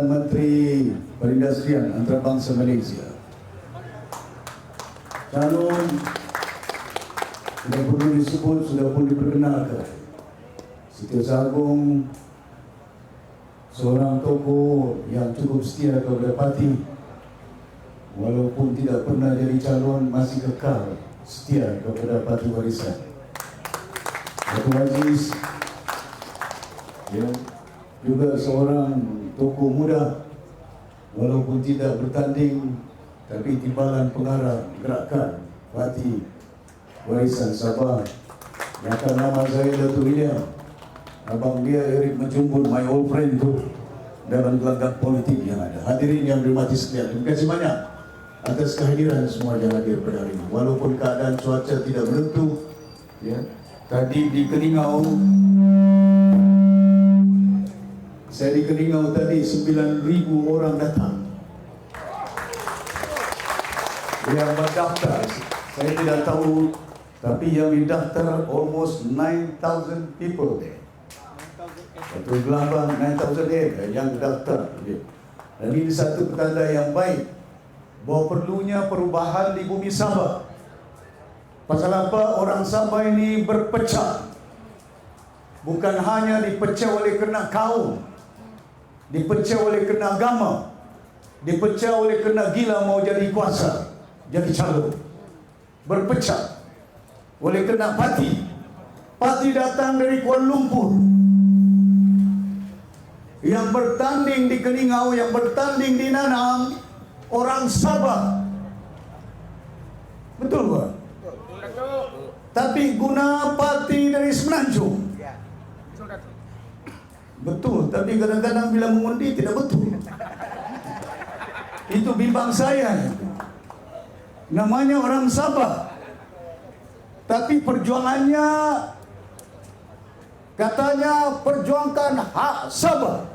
Menteri Perindustrian Antarabangsa Malaysia. Calon sudah perlu disebut, sudah pun diperkenalkan. Setiausaha Agong, seorang tokoh yang cukup setia kepada parti, walaupun tidak pernah jadi calon, masih kekal setia kepada Parti Warisan. Datuk Aziz juga seorang tokoh muda, walaupun tidak bertanding, tapi timbalan pengarah gerakan Parti Warisan Sabah. Bahkan nama saya Datuk William, abang dia Eric Menjumbun, my old friend tu, dalam gelanggang politik yang ada. Hadirin yang dirahmati sekalian, terima kasih banyak atas kehadiran semua yang hadir pada hari ini. Walaupun keadaan cuaca tidak menentu, ya. Tadi di Kelingau, saya di Kelingau tadi 9,000 orang datang yang berdaftar. Saya tidak tahu, tapi yang didaftar almost 9,000 people there. Satu gelambang 9,000 yang daftar. Dan ini satu petanda yang baik bahawa perlunya perubahan di bumi Sabah. Pasal apa? Orang Sabah ini berpecah. Bukan hanya dipecah oleh kerana kaum, dipecah oleh kerana agama, dipecah oleh kerana gila mau jadi kuasa, jadi calon. Berpecah oleh kerana parti. Parti datang dari Kuala Lumpur, yang bertanding di Kelingau, yang bertanding di Nanang, orang Sabah. Betul tak? Tapi guna parti dari Semenanjung. Betul, tapi kadang-kadang bila mengundi tidak betul. Itu bimbang saya. Namanya orang Sabah, tapi perjuangannya katanya perjuangkan hak Sabah.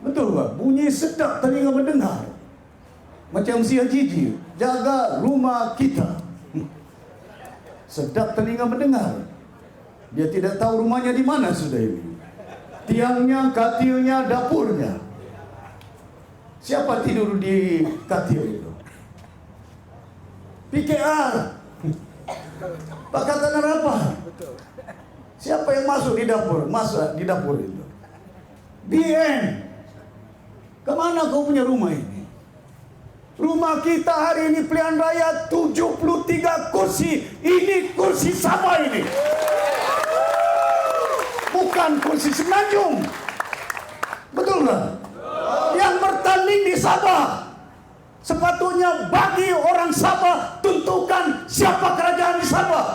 Betul tak? Bunyi sedap telinga mendengar. Macam si Haji, jaga rumah kita. Sedap telinga mendengar. Dia tidak tahu rumahnya di mana sudah ini. Tiangnya, katilnya, dapurnya. Siapa tidur di katil itu? PKR. Pakatan Harapan. Siapa yang masuk di dapur? Masa di dapur itu? BN. Kemana kau punya rumah ini? Rumah kita hari ini pilihan raya 73 kursi. Ini kursi Sabah ini, bukan kursi Semenanjung. Betul tak? Yang bertanding di Sabah. Sepatutnya bagi orang Sabah tentukan siapa kerajaan di Sabah.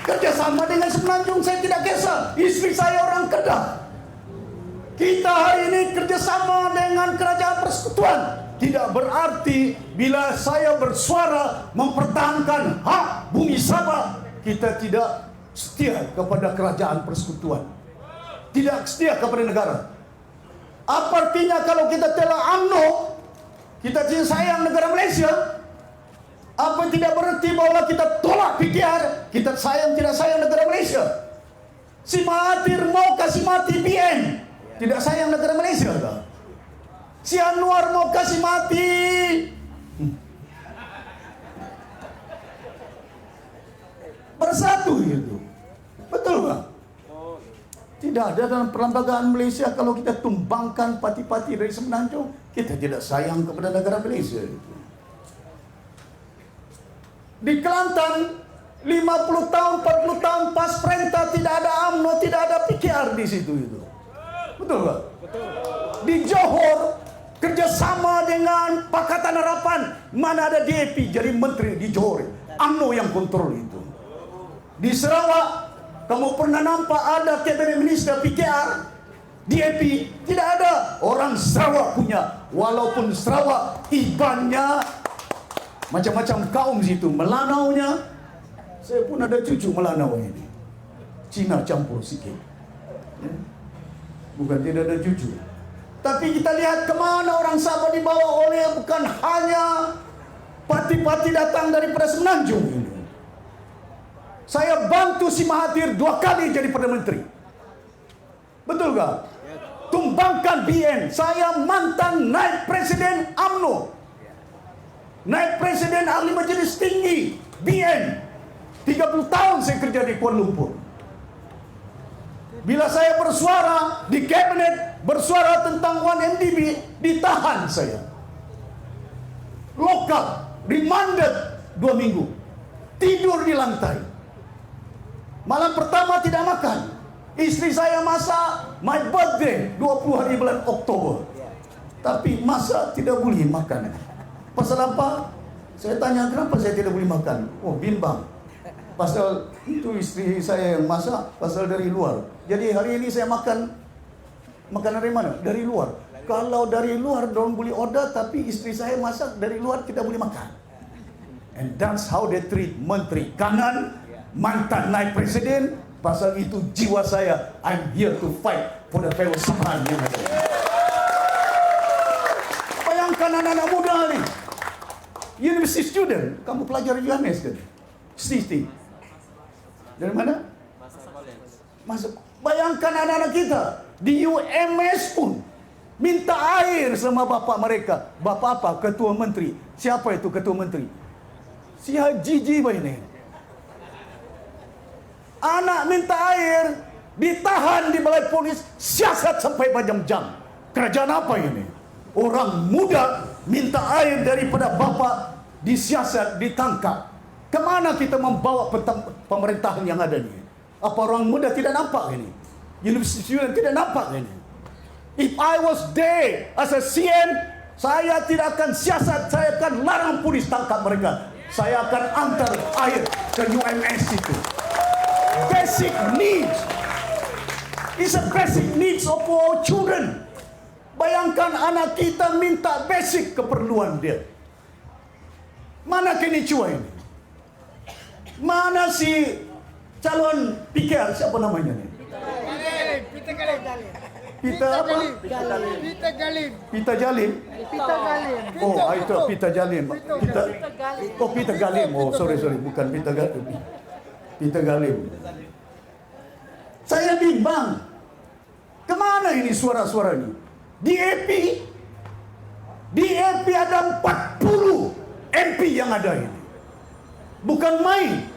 Kerjasama dengan Semenanjung saya tidak kisah. Isteri saya orang Kedah. Kita hari ini kerjasama dengan Kerajaan Persekutuan. Tidak berarti bila saya bersuara mempertahankan hak bumi Sabah, kita tidak setia kepada Kerajaan Persekutuan, tidak setia kepada negara. Apa artinya kalau kita telah UMNO, kita tidak sayang negara Malaysia? Apa tidak berarti bahwa kita tolak PKR, kita sayang tidak sayang negara Malaysia? Si Mahathir mau kasih mati BN, tidak sayang negara Malaysia tak? Si Anwar mau kasih mati Bersatu itu. Betul tak? Tidak ada dalam perlembagaan Malaysia kalau kita tumbangkan parti-parti dari Semenanjung, kita tidak sayang kepada negara Malaysia itu. Di Kelantan 50 tahun, 40 tahun pas perintah tidak ada UMNO, tidak ada PKR di situ itu. Betul tak? Betul. Di Johor kerjasama dengan Pakatan Harapan, mana ada DAP jadi menteri di Johor, UMNO yang kontrol itu. Di Sarawak kamu pernah nampak ada cabinet minister PKR, DAP? Tidak ada. Orang Sarawak punya. Walaupun Sarawak ibannya macam-macam kaum situ, Melanaunya. Saya pun ada cucu Melanau ini, Cina campur sikit. Bukan tidak ada cucu, tapi kita lihat kemana orang Sabah dibawa oleh bukan hanya parti-parti datang daripada Semenanjung ini. Saya bantu si Mahathir 2 kali jadi Perdana Menteri. Betul gak? Tumbangkan BN. Saya mantan naib presiden UMNO, naib presiden ahli majelis tinggi BN. 30 tahun saya kerja di Kuala Lumpur. Bila saya bersuara di kabinet, bersuara tentang 1MDB, ditahan saya. Lokal, remanded 2 minggu. Tidur di lantai. Malam pertama tidak makan. Istri saya masak my birthday 20 hari bulan Oktober. Tapi masak tidak boleh makan. Pasal apa? Saya tanya kenapa saya tidak boleh makan. Oh, bimbang. Pasal itu istri saya yang masak, pasal dari luar. Jadi hari ini saya makan dari mana? Dari luar. Kalau dari luar dorang boleh order, tapi istri saya masak dari luar tidak boleh makan. And that's how they treat menteri kanan, mantan naib presiden. Pasal itu jiwa saya, I'm here to fight for the fellow Saman. Bayangkan anak-anak muda ni, university student, kamu pelajar UMS kan? City. Dari mana? Masuk. Bayangkan anak-anak kita di UMS pun minta air sama bapak mereka. Bapak apa? Ketua menteri. Siapa itu ketua menteri? Si Haji ini. Anak minta air, ditahan di balai polis, siasat sampai berjam-jam. Kerajaan apa ini? Orang muda minta air daripada bapak, disiasat, ditangkap. Kemana kita membawa pemerintahan yang ada ni? Apa orang muda tidak nampak ini? Universiti student tidak nampak ini? If I was there as a CM, saya tidak akan siasat, saya akan larang polis tangkap mereka. Saya akan antar air ke UMS itu. Basic needs. It's a basic needs of our children. Bayangkan anak kita minta basic keperluan dia. Mana kenicuan ini? Mana si calon PKR, siapa namanya ni? Pita Galim. Pita apa? Pita Jalim. Oh, itu Pita Jalim. Pita Galim. Oh, sorry, bukan Pita Galim. Pita Galim. Saya bimbang. Kemana ini suara-suara ini? DAP ada 40 MP yang ada ini. Bukan main.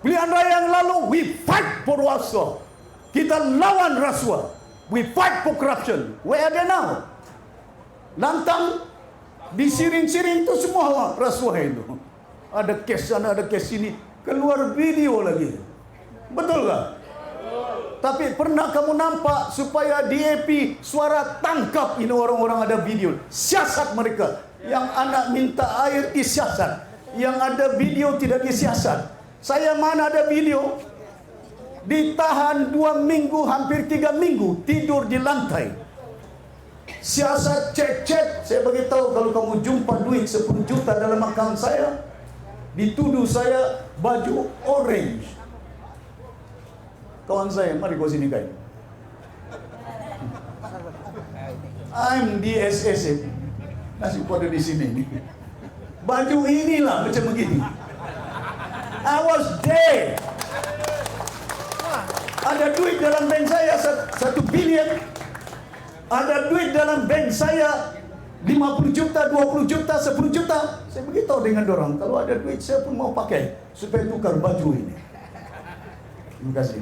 Pilihan raya yang lalu, we fight for rasuah. Kita lawan rasuah. We fight for corruption. Where are they now? Lantang, disiring-siring itu semua rasuah itu. Ada kes sana, ada kes sini. Keluar video lagi. Betul tak? Tapi pernah kamu nampak supaya DAP suara tangkap ini orang-orang ada video. Siasat mereka. Yang anak minta air disiasat. Yang ada video tidak disiasat. Saya mana ada video. Ditahan 2 minggu, hampir 3 minggu. Tidur di lantai. Siasat cek-cek. Saya beritahu kalau kamu jumpa duit 10 juta dalam akaun saya, dituduh saya baju orange. Kawan saya, mari kau sini kain. I'm DSS. Nasi pada di sini nih. Baju inilah macam begini. I was there. Ada duit dalam bank saya 1 bilion. Ada duit dalam bank saya 50 juta, 20 juta, 10 juta. Saya beritahu dengan dorang, kalau ada duit saya pun mau pakai supaya tukar baju ini. Terima kasih.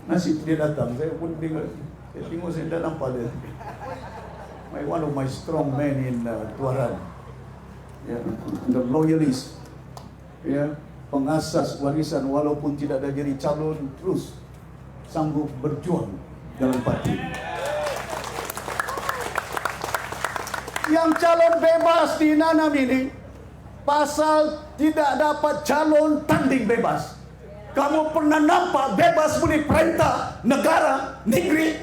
Nasib dia datang, saya pun tengok saya tidak nampak dia. One of my strong men in Tuaran, the loyalist, pengasas warisan walaupun tidak ada jadi calon, terus sanggup berjuang dalam parti. Yang calon bebas di Nanam ini, pasal tidak dapat calon tanding bebas. Kamu pernah nampak bebas boleh perintah negara, negeri?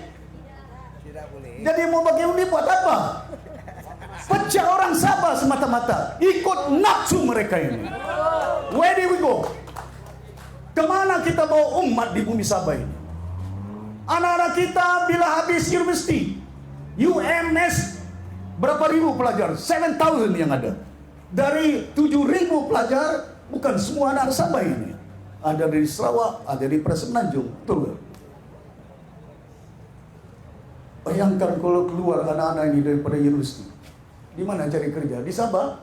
Tidak boleh. Jadi mau bagi undi buat apa? Pecah orang Sabah semata-mata. Ikut nafsu mereka ini. Where do we go? Kemana kita bawa umat di bumi Sabah ini? Anak-anak kita bila habis universiti, UMS, berapa ribu pelajar? 7,000 yang ada. Dari 7,000 pelajar, bukan semua anak Sabah ini. Ada dari Sarawak, ada dari Semenanjung. Betul tak? Bayangkan kalau keluar anak-anak ini daripada universiti. Di mana cari kerja? Di Sabah.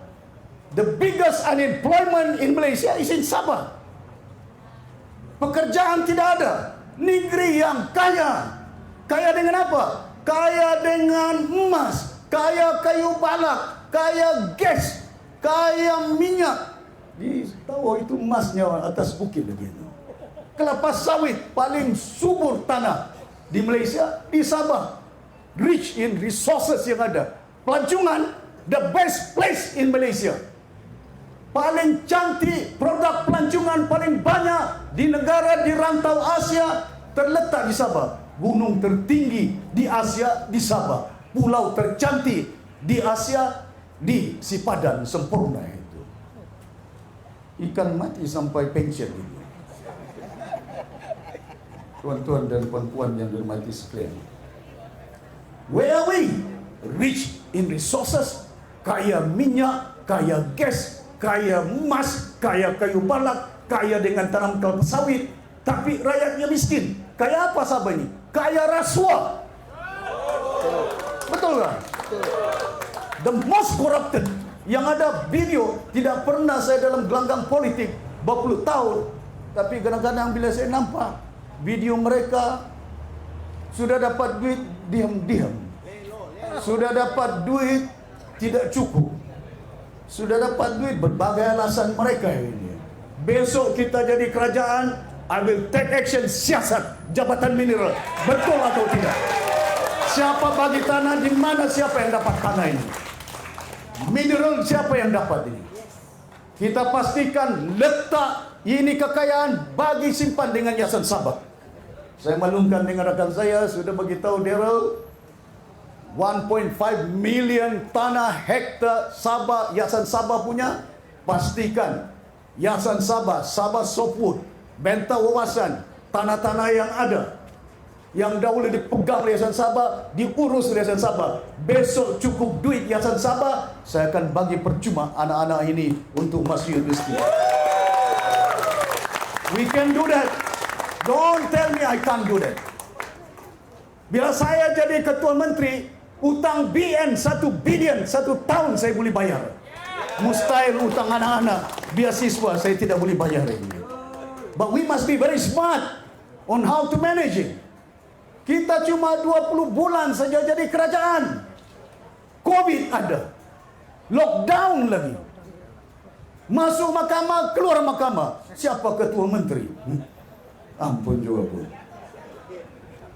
The biggest unemployment in Malaysia is in Sabah. Pekerjaan tidak ada. Negeri yang kaya. Kaya dengan apa? Kaya dengan emas, kaya kayu balak, kaya gas, kaya minyak. Tahu itu emasnya atas bukit begitu. Kelapa sawit paling subur tanah di Malaysia, di Sabah. Rich in resources yang ada. Pelancongan, the best place in Malaysia. Paling cantik, produk pelancongan paling banyak di negara di rantau Asia terletak di Sabah. Gunung tertinggi di Asia di Sabah. Pulau tercantik di Asia di Sipadan sempurna itu. Ikan mati sampai pension itu. Tuan-tuan dan puan-puan yang dirahmati sekalian. Where are we? Rich in resources, kaya minyak, kaya gas, kaya emas, kaya kayu balak, kaya dengan tanam kelapa sawit, tapi rakyatnya miskin. Kaya apa Sabah ini? Kaya rasuah. Betul kan? The most corrupted. Yang ada video, tidak pernah saya dalam gelanggang politik berpuluh tahun, tapi kadang-kadang bila saya nampak video mereka sudah dapat duit diam-diam, sudah dapat duit tidak cukup, sudah dapat duit berbagai alasan mereka ini. Besok kita jadi kerajaan, I will take action siasat jabatan mineral. Betul atau tidak? Siapa bagi tanah di mana, siapa yang dapat tanah ini? Mineral siapa yang dapat ini? Kita pastikan letak ini kekayaan bagi simpan dengan Yayasan Sabah. Saya maklumkan dengan rakan saya sudah beritahu Daryl 1.5 million tanah hektar Sabah, Yayasan Sabah punya. Pastikan Yayasan Sabah, Sabah Softwood, Bentang Wawasan, tanah-tanah yang ada yang dahulu dipegang oleh Yayasan Sabah, diurus oleh Yayasan Sabah. Besok cukup duit Yayasan Sabah, saya akan bagi percuma anak-anak ini untuk masuk universiti. We can do that. Don't tell me I can't do that. Bila saya jadi ketua menteri, utang BN 1 bilion 1 tahun saya boleh bayar. Mustahil utang anak-anak beasiswa saya tidak boleh bayar ini. But we must be very smart on how to manage it. Kita cuma 20 bulan saja jadi kerajaan. Covid ada. Lockdown lagi. Masuk mahkamah, keluar mahkamah. Siapa ketua menteri? Ampun juga pun.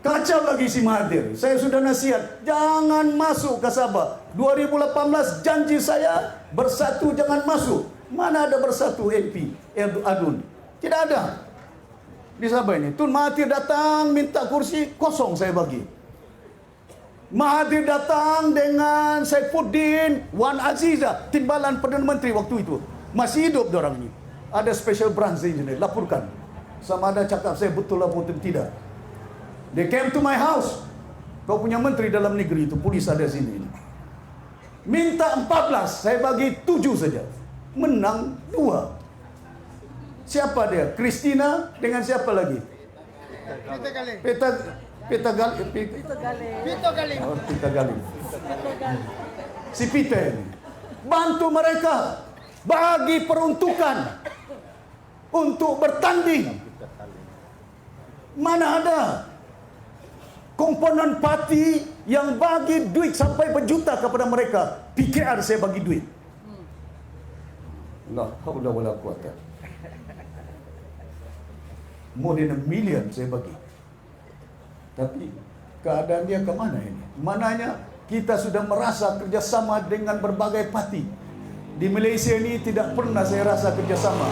Kacau lagi si Mahathir. Saya sudah nasihat, jangan masuk ke Sabah. 2018 janji saya, bersatu jangan masuk. Mana ada bersatu MP Adun? Tidak ada. Di Sabah ini, Tun Mahathir datang minta kursi, kosong saya bagi. Mahathir datang dengan Saifuddin, Wan Aziza, timbalan Perdana Menteri waktu itu. Masih hidup orang ini. Ada special branch engineer, laporkan. Sama ada cakap saya betul atau tidak. They came to my house. Kau punya menteri dalam negeri itu, polis ada sini. Minta 14, saya bagi 7 saja. Menang 2. Siapa dia? Christina dengan siapa lagi? Pita Galing. Oh, Pita Galing. Si Pita ini. Bantu mereka bagi peruntukan untuk bertanding. Mana ada komponen parti yang bagi duit sampai berjuta kepada mereka? PKR saya bagi duit. La haula wala quwata. More than 1 million saya bagi. Tapi keadaan dia ke mana ini? Mananya kita sudah merasa kerjasama dengan berbagai parti. Di Malaysia ini tidak pernah saya rasa kerjasama.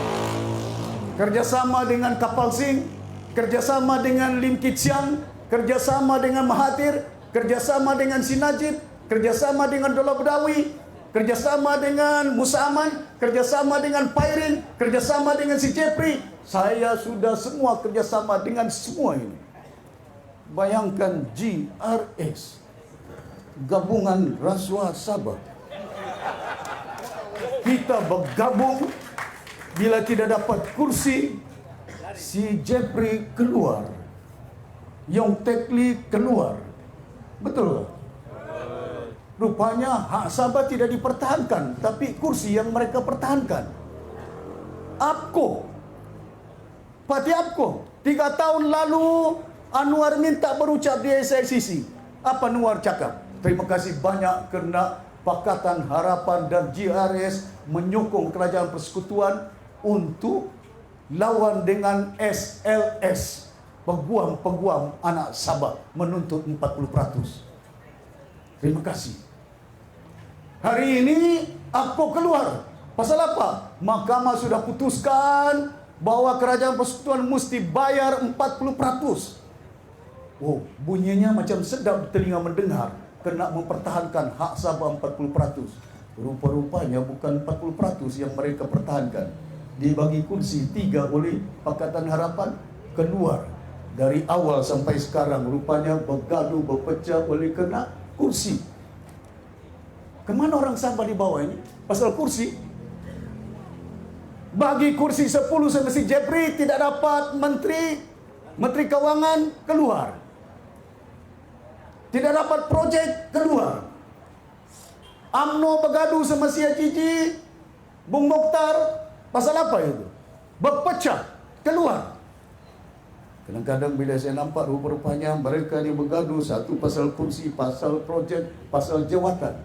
Kerjasama dengan Kapal Singh, kerjasama dengan Lim Kit Siang, kerjasama dengan Mahathir, kerjasama dengan Si Najib, kerjasama dengan Dola Bedawi, kerjasama dengan Musa Aman, kerjasama dengan Pairin, kerjasama dengan si Jeffrey. Saya sudah semua kerjasama dengan semua ini. Bayangkan GRS, Gabungan Rasuah Sabah. Kita bergabung, bila tidak dapat kursi, si Jeffrey keluar, Yong Teck Lee keluar, Betul. Rupanya hak Sabah tidak dipertahankan, tapi kursi yang mereka pertahankan. APKO, Parti APKO, 3 tahun lalu Anwar minta berucap di SICC. Apa Anwar cakap? Terima kasih banyak kerana Pakatan Harapan dan GRS menyokong Kerajaan Persekutuan untuk lawan dengan SLS, peguam-peguam anak Sabah menuntut 40%. Terima kasih. Hari ini APKO keluar. Pasal apa? Mahkamah sudah putuskan bahawa Kerajaan Persekutuan mesti bayar 40%. Oh, bunyinya macam sedap telinga mendengar, kena mempertahankan hak Sabah 40%. Rupa-rupanya bukan 40% yang mereka pertahankan. Dibagi kursi 3 oleh Pakatan Harapan, keluar. Dari awal sampai sekarang rupanya bergaduh, berpecah oleh kena kursi. Kemana orang Sabah di bawah ini? Pasal kursi. Bagi kursi 10 semesti Jepri tidak dapat Menteri Kewangan, keluar. Tidak dapat projek, keluar. UMNO bergaduh sama si Cici, Bung Mokhtar. Pasal apa itu? Berpecah, keluar. Kadang-kadang bila saya nampak rupa-rupanya mereka ni bergaduh, satu pasal kursi, pasal projek, pasal jawatan.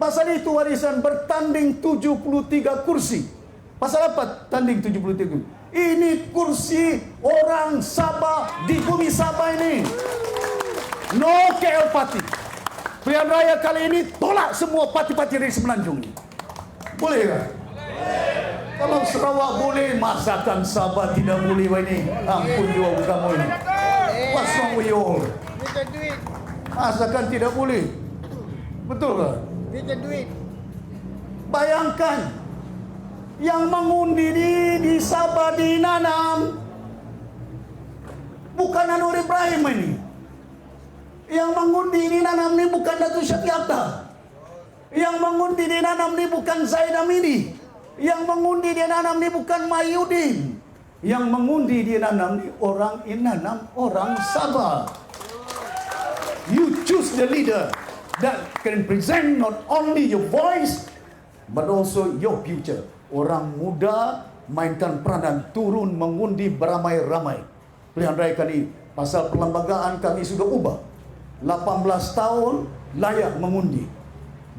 Pasal itu warisan bertanding 73 kursi. Pasal apa tanding 73 kursi? Ini kursi orang Sabah di bumi Sabah ini. No KL Party. Pilihan raya kali ini tolak semua parti-parti dari Semenanjung ini. Boleh tak? Kalau Sarawak boleh, masakan Sabah tidak boleh ini. Ampun juga kamu ini. What's wrong with you all? Minta duit. Masakan tidak boleh. Betul tak? Minta duit. Bayangkan yang mengundi di Sabah dinanam bukan Anwar Ibrahim ini. Yang mengundi dinanam ini bukan Datuk Syafiata. Yang mengundi dinanam ini bukan Zaid Amini. Yang mengundi dinanam ini bukan Mahyudin. Yang mengundi dinanam ini orang inanam, orang Sabah. You choose the leader that can present not only your voice but also your future. Orang muda mainkan peranan, turun mengundi beramai-ramai. Pilihan raya kali pasal perlembagaan kami sudah ubah. 18 tahun layak mengundi.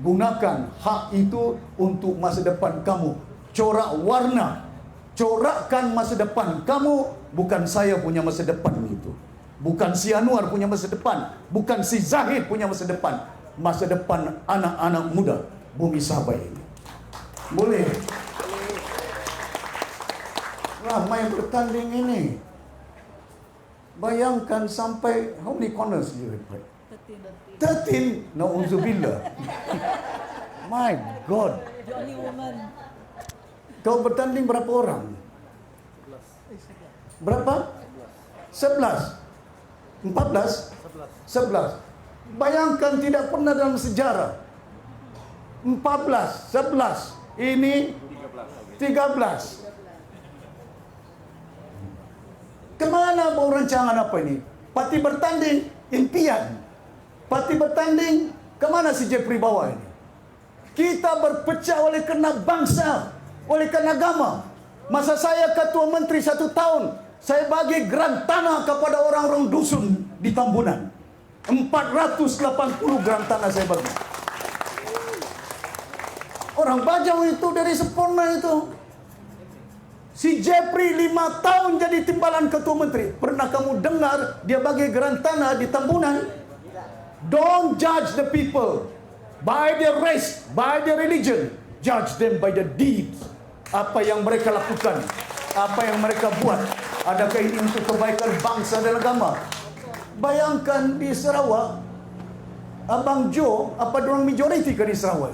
Gunakan hak itu untuk masa depan kamu. Corak warna, corakkan masa depan kamu. Bukan saya punya masa depan itu. Bukan si Anwar punya masa depan. Bukan si Zahid punya masa depan. Masa depan anak-anak muda bumi Sabah ini. Boleh? Ramai bertanding ini. Bayangkan sampai how many corners you report? 13. Nauzubillah. My God. The only woman. Kau bertanding berapa orang? Berapa? 11. 14? 11. Bayangkan tidak pernah dalam sejarah. 14, 11. Ini 13. Kemana mau rancangan apa ini? Parti bertanding, impian. Parti bertanding, kemana si Jeffrey bawa ini? Kita berpecah oleh kerana bangsa, oleh kerana agama. Masa saya ketua menteri 1 tahun, saya bagi grant tanah kepada orang-orang dusun di Tambunan. 480 grant tanah saya bagi. Orang Bajau itu dari Sempurna itu. Si Jeffrey 5 tahun jadi timbalan ketua menteri. Pernah kamu dengar dia bagi grant tanah di Tambunan? Don't judge the people by their race, by their religion. Judge them by the deeds. Apa yang mereka lakukan, apa yang mereka buat. Adakah ini untuk kebaikan bangsa dan agama? Bayangkan di Sarawak, Abang Jo, apa dorang majoriti ke di Sarawak?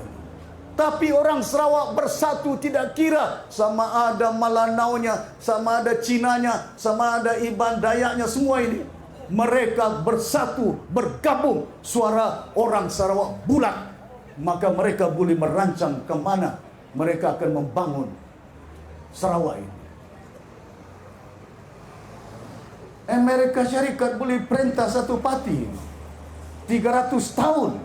Tapi orang Sarawak bersatu, tidak kira sama ada Malanaunya, sama ada Cinanya, sama ada Iban Dayaknya, semua ini. Mereka bersatu, bergabung, suara orang Sarawak bulat. Maka mereka boleh merancang ke mana mereka akan membangun Sarawak ini. Amerika Syarikat boleh perintah satu parti. 300 tahun.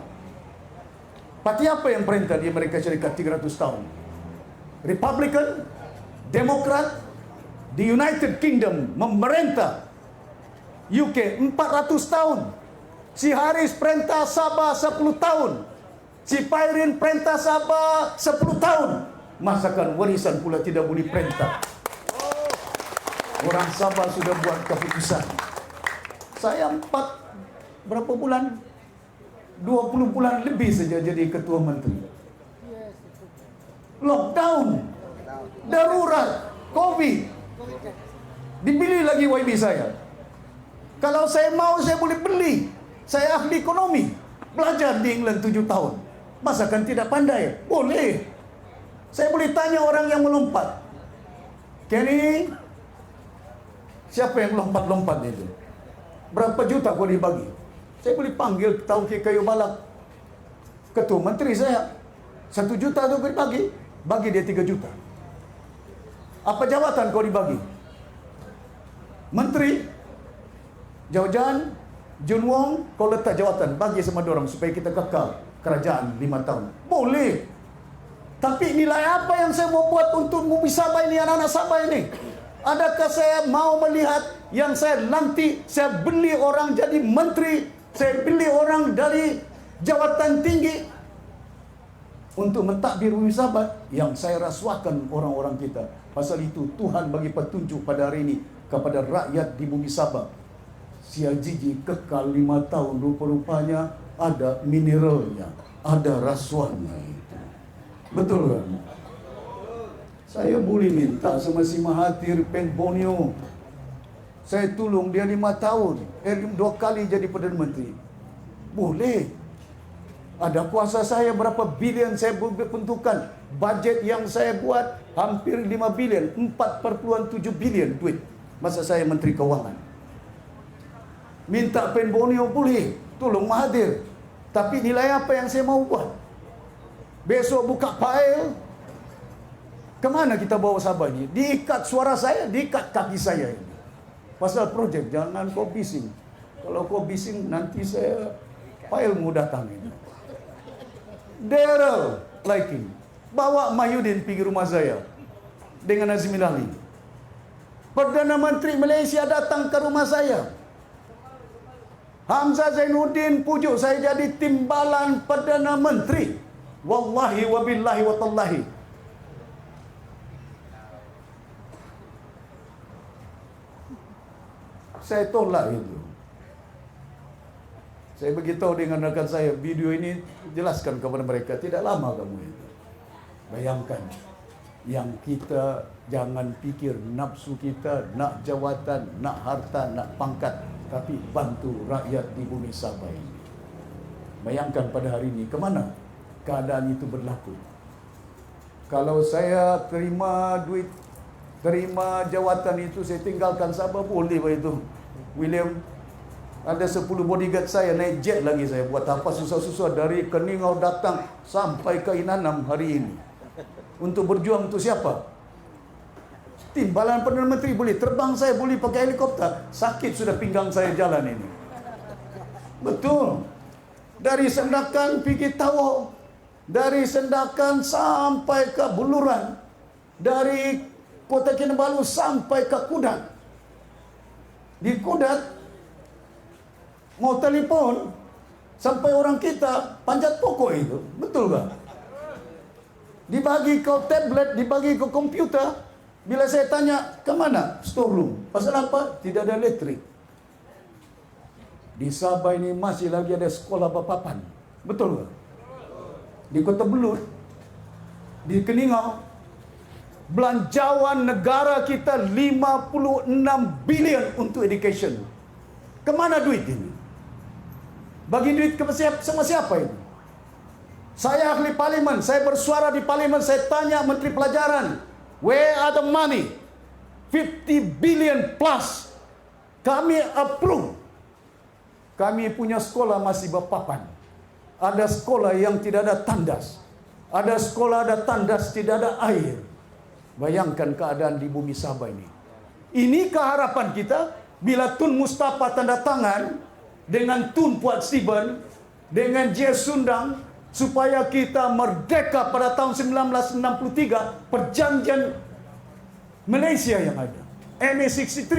Parti apa yang perintah di Amerika Syarikat 300 tahun? Republican, Demokrat, di United Kingdom memerintah UK 400 tahun. Si Harris perintah Sabah 10 tahun. Si Pairin perintah Sabah 10 tahun. Masakan warisan pula tidak boleh perintah. Orang Sabah sudah buat keputusan. Saya berapa bulan? 20 bulan lebih saja jadi ketua menteri. Lockdown, darurat, COVID. Dibeli lagi YB saya. Kalau saya mau, saya boleh beli. Saya ahli ekonomi. Belajar di England 7 tahun. Masakan tidak pandai? Boleh. Saya boleh tanya orang yang melompat. Kenny, siapa yang lompat-lompat itu? Berapa juta kau dibagi? Saya boleh panggil Taufiq Kayu Balak, ketua menteri saya. 1 juta tu kau dibagi, bagi dia 3 juta. Apa jawatan kau dibagi? Menteri, Jaujan, Jun Wong, kau letak jawatan, bagi sama dorang supaya kita kekal kerajaan 5 tahun. Boleh. Tapi nilai apa yang saya mau buat untuk Bumi Sabah ini, anak-anak Sabah ini? Adakah saya mau melihat yang saya nanti, saya beli orang jadi menteri, saya beli orang dari jawatan tinggi untuk mentadbir Bumi Sabah yang saya rasuahkan orang-orang kita. Pasal itu Tuhan bagi petunjuk pada hari ini kepada rakyat di Bumi Sabah. Si Ajiji kekal 5 tahun, rupa-rupanya ada mineralnya, ada rasuahnya. Betul kan? Saya boleh minta sama si Mahathir Pen Borneo. Saya tolong dia 5 tahun, 2 kali jadi Perdana Menteri. Boleh. Ada kuasa saya berapa bilion saya bentukkan. Bajet yang saya buat hampir 5 bilion, 4,7 bilion duit masa saya Menteri Keuangan. Minta Pen Borneo boleh, tolong Mahathir. Tapi nilai apa yang saya mau buat? Besok buka file, kemana kita bawa Sabah ni? Diikat suara saya, diikat kaki saya ini. Pasal projek, jangan kau bising. Kalau kau bising, nanti saya file mu datang ini. Daryl Liking, bawa Mahyudin pergi rumah saya dengan Azmin Ali. Perdana Menteri Malaysia datang ke rumah saya. Hamzah Zainuddin pujuk saya jadi timbalan Perdana Menteri. Wallahi wabillahi watallahi. Saya tolak itu. Saya beritahu dengan rakan saya, video ini jelaskan kepada mereka, tidak lama kamu itu. Bayangkan, yang kita jangan pikir nafsu kita nak jawatan, nak harta, nak pangkat, tapi bantu rakyat di Bumi Sabah ini. Bayangkan pada hari ini, kemana keadaan itu berlaku. Kalau saya terima duit, terima jawatan itu, saya tinggalkan Sabah, boleh begitu. William, ada 10 bodyguard saya, naik jet lagi saya. Buat apa susah-susah dari Keningau datang sampai ke Inanam hari ini. Untuk berjuang untuk siapa? Timbalan Perdana Menteri boleh, terbang saya boleh pakai helikopter. Sakit sudah pinggang saya jalan ini. Betul. Dari Sendakan pergi Tawau, dari Sendakan sampai ke Buluran, dari Kota Kinabalu sampai ke Kudat. Di Kudat mau telefon sampai orang kita panjat pokok itu, betul tak? Dibagi ke tablet, dibagi ke komputer. Bila saya tanya ke mana? Storeroom. Pasal apa? Tidak ada elektrik. Di Sabah ini masih lagi ada sekolah Bapapan, betul tak? Di Kota Belud, di Keningau, belanjawan negara kita 56 bilion untuk education. Kemana duit ini? Bagi duit sama siapa ini? Saya ahli parlimen, saya bersuara di parlimen, saya tanya Menteri Pelajaran, where are the money? 50 billion plus. Kami approve. Kami punya sekolah masih Bapapan. Ada sekolah yang tidak ada tandas. Ada sekolah ada tandas, tidak ada air. Bayangkan keadaan di Bumi Sabah ini. Ini keharapan kita bila Tun Mustafa tanda tangan dengan Tun Puat Stephen, dengan J. Sundang supaya kita merdeka pada tahun 1963, perjanjian Malaysia yang ada, MA63.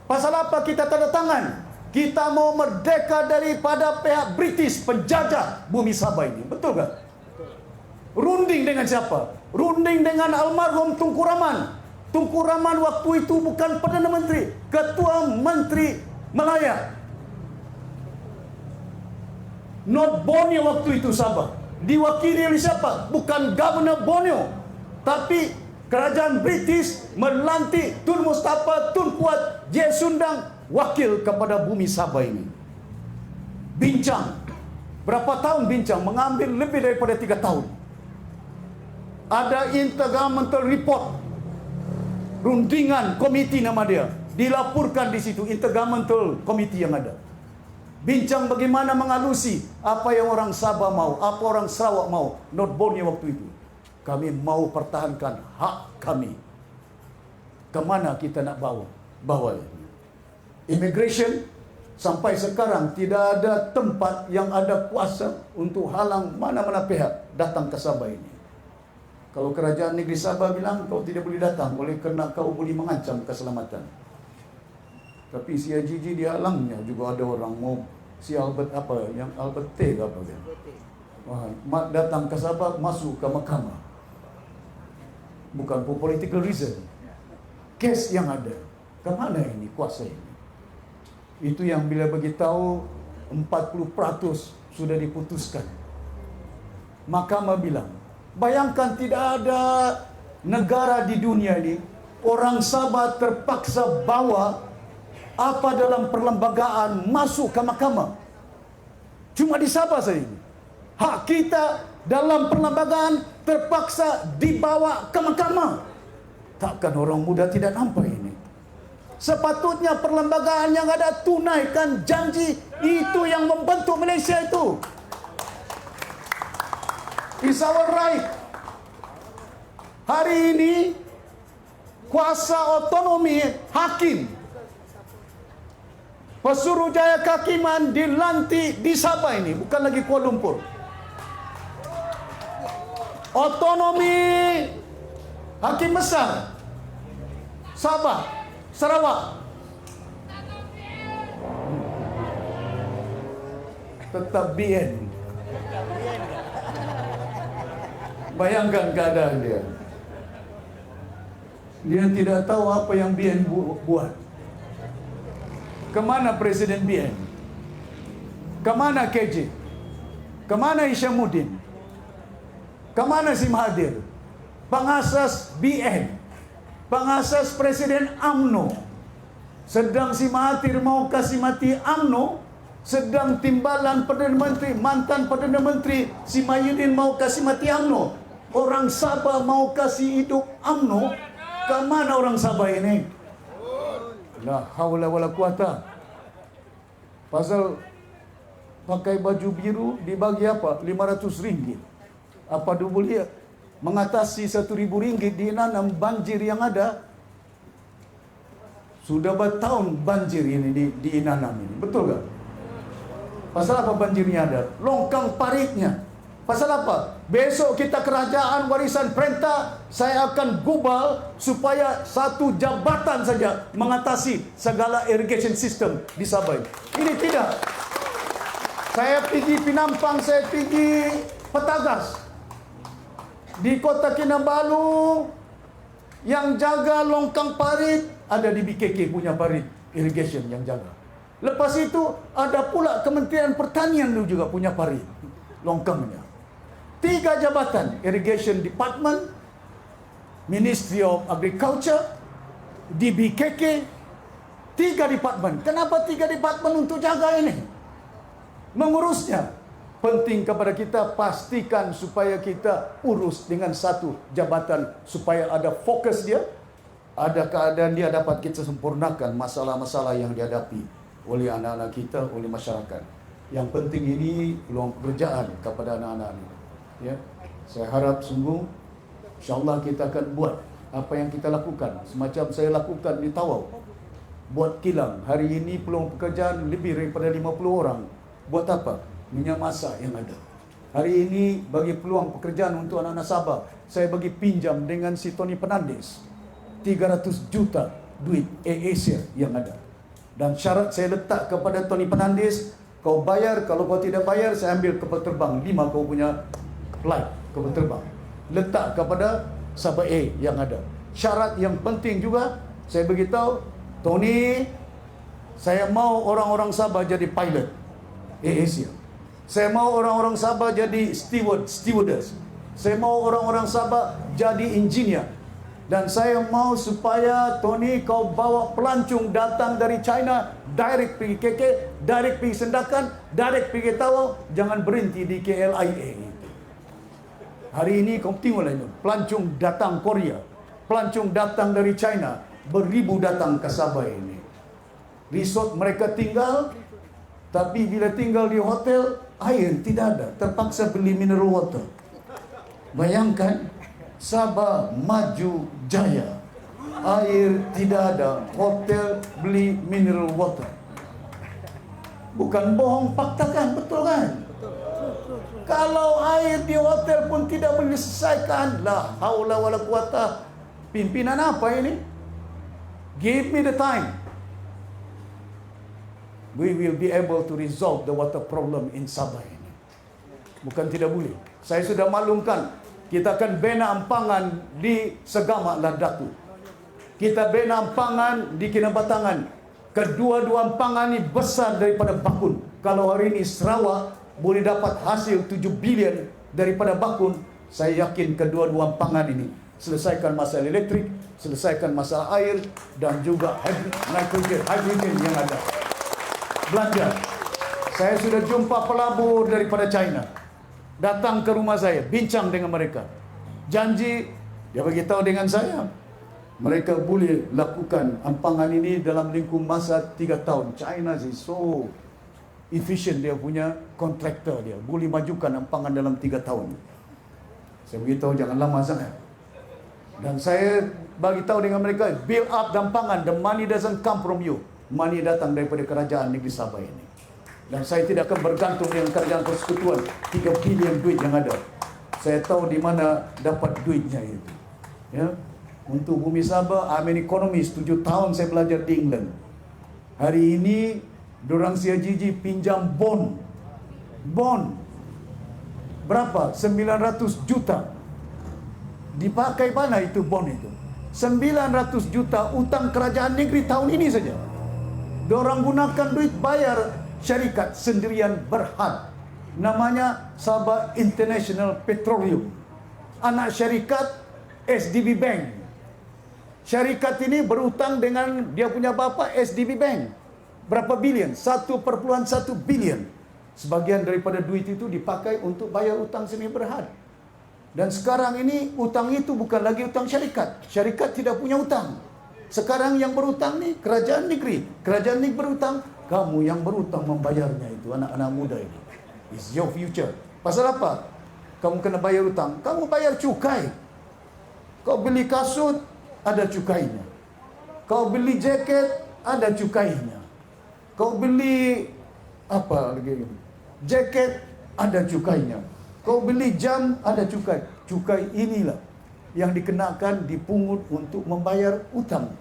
Pasal apa kita tanda tangan? Kita mau merdeka daripada pihak British penjajah bumi Sabah ini. Betul tak? Runding dengan siapa? Runding dengan almarhum Tunku Rahman. Tunku Rahman waktu itu bukan Perdana Menteri, Ketua Menteri Malaya. North Borneo waktu itu Sabah. Diwakili oleh siapa? Bukan Governor Borneo, tapi kerajaan British melantik Tun Mustafa Tun Puat J. Sundang wakil kepada bumi Sabah ini. Bincang. Berapa tahun bincang? Mengambil lebih daripada 3 tahun. Ada intergovernmental report, rundingan komiti nama dia, dilaporkan di situ, intergovernmental komiti yang ada. Bincang bagaimana mengalusi apa yang orang Sabah mau, apa orang Sarawak mau, North Borneo waktu itu. Kami mau pertahankan hak kami. Kemana kita nak bawa immigration? Sampai sekarang tidak ada tempat yang ada kuasa untuk halang mana-mana pihak datang ke Sabah ini. Kalau kerajaan negeri Sabah bilang kau tidak boleh datang, oleh kerana kau boleh mengancam keselamatan. Tapi si Ajiji dihalangnya juga ada orang mau, si Albert apa, yang Albert T ke apa dia. Wah, datang ke Sabah, masuk ke mahkamah. Bukan for political reason. Kes yang ada. Kemana ini kuasa ini? Itu yang bila beritahu 40% sudah diputuskan. Mahkamah bilang, bayangkan tidak ada negara di dunia ini orang Sabah terpaksa bawa apa dalam perlembagaan masuk ke mahkamah. Cuma di Sabah saja ini. Hak kita dalam perlembagaan terpaksa dibawa ke mahkamah. Takkan orang muda tidak nampak ini? Sepatutnya perlembagaan yang ada tunaikan janji itu yang membentuk Malaysia itu. It's our right. Hari ini kuasa otonomi hakim Pesuruhjaya Kehakiman dilantik di Sabah ini, bukan lagi Kuala Lumpur. Otonomi hakim besar Sabah, Sarawak tetap BN. Bayangkan keadaan dia. Dia tidak tahu apa yang BN buat. Kemana Presiden BN? Kemana KJ? Kemana Isyamuddin? Kemana si Mahathir? Pengasas BN, pengasas Presiden UMNO. Sedang si Mahathir mau kasih mati UMNO, sedang timbalan Perdana Menteri, mantan Perdana Menteri si Mahyudin mau kasih mati UMNO. Orang Sabah mau kasih hidup UMNO. Kemana orang Sabah ini? La haula wala quwata. Pasal pakai baju biru dibagi apa? 500 ringgit. Apa dia boleh mengatasi 1,000 ringgit di nanam banjir yang ada? Sudah bertahun banjir ini di Inanam ini. Betul tak? Pasal apa banjirnya ada? Longkang paritnya. Pasal apa? Besok kita kerajaan warisan perintah, saya akan gubal supaya satu jabatan saja mengatasi segala irrigation system di Sabah. Ini tidak. Saya pergi Pinampang, saya pergi Petagas. Di Kota Kinabalu yang jaga longkang parit ada di BKK punya parit irrigation yang jaga. Lepas itu ada pula Kementerian Pertanian juga punya parit longkangnya. 3 jabatan, Irrigation Department, Ministry of Agriculture, DBKK, 3 department. Kenapa 3 department untuk jaga ini? Mengurusnya. Penting kepada kita pastikan supaya kita urus dengan satu jabatan, supaya ada fokus dia, ada keadaan dia dapat kita sempurnakan masalah-masalah yang dihadapi oleh anak-anak kita, oleh masyarakat. Yang penting ini peluang pekerjaan kepada anak-anak ini. Ya, saya harap sungguh insyaAllah kita akan buat apa yang kita lakukan. Semacam saya lakukan di Tawau, buat kilang. Hari ini peluang pekerjaan lebih daripada 50 orang. Buat apa? minyak masak yang ada. Hari ini bagi peluang pekerjaan untuk anak-anak Sabah, saya bagi pinjam dengan si Tony Fernandes 300 juta duit Asia yang ada. Dan syarat saya letak kepada Tony Fernandes, kau bayar, kalau kau tidak bayar saya ambil kapal terbang 5 kau punya flight kapal terbang. Letak kepada Sabah A yang ada. Syarat yang penting juga saya beritahu, Tony, saya mau orang-orang Sabah jadi pilot Asia. Saya mau orang-orang Sabah jadi stewardess. Saya mau orang-orang Sabah jadi engineer. Dan saya mau supaya Tony kau bawa pelancong datang dari China, direct pergi KK, direct pergi Sendakan, direct pergi Tawau, jangan berhenti di KLIA. Hari ini kau tengoklah itu, pelancong datang Korea, pelancong datang dari China, beribu datang ke Sabah ini. Resort mereka tinggal, tapi bila tinggal di hotel, air tidak ada, terpaksa beli mineral water. Bayangkan, Sabah maju jaya, air tidak ada, hotel beli mineral water. Bukan bohong, fakta kan, betul kan? Kalau air di hotel pun tidak boleh diselesaikan, la haula wala quwata. Pimpinan apa ini? Give me the time. We will be able to resolve the water problem in Sabah ini. Bukan tidak boleh. Saya sudah maklumkan, kita akan bina ampangan di Segama Ladatu. Kita bina ampangan di Kinabatangan. Kedua-dua ampangan ini besar daripada Bakun. Kalau hari ini Sarawak boleh dapat hasil 7 bilion daripada Bakun, saya yakin kedua-dua ampangan ini selesaikan masalah elektrik, selesaikan masalah air, dan juga hidrogen yang ada. Belanja. Saya sudah jumpa pelabur daripada China. Datang ke rumah saya, bincang dengan mereka. Janji, dia beritahu dengan saya, mereka boleh lakukan ampangan ini dalam lingkup masa 3 tahun. China is so efficient, dia punya kontraktor dia. Boleh majukan ampangan dalam 3 tahun. Saya beritahu jangan lama sangat. Dan saya beritahu dengan mereka, build up ampangan, the money doesn't come from you. Money datang daripada kerajaan negeri Sabah ini. Dan saya tidak akan bergantung dengan kerajaan persekutuan 3 bilion duit yang ada. Saya tahu di mana dapat duitnya itu. Ya. Untuk bumi Sabah, I'm an economist, 7 tahun saya belajar di England. Hari ini dorang CIGG pinjam bond. Bond berapa? 900 juta. Dipakai mana itu bond itu? 900 juta utang kerajaan negeri tahun ini saja. Dorang gunakan duit bayar syarikat sendirian berhad. Namanya Sabah International Petroleum. Anak syarikat SDB Bank. Syarikat ini berutang dengan dia punya bapa SDB Bank. Berapa bilion? 1,1 bilion. Sebagian daripada duit itu dipakai untuk bayar utang sendiri berhad. Dan sekarang ini utang itu bukan lagi utang syarikat. Syarikat tidak punya utang. Sekarang yang berutang ni kerajaan negeri. Kerajaan negeri berutang, kamu yang berutang membayarnya itu, anak-anak muda ini. It's your future. Pasal apa? Kamu kena bayar utang. Kamu bayar cukai. Kau beli kasut, ada cukainya. Kau beli jaket, ada cukainya. Kau beli apa lagi? Jaket, ada cukainya. Kau beli jam, ada cukai. Cukai inilah yang dikenakan, dipungut untuk membayar utang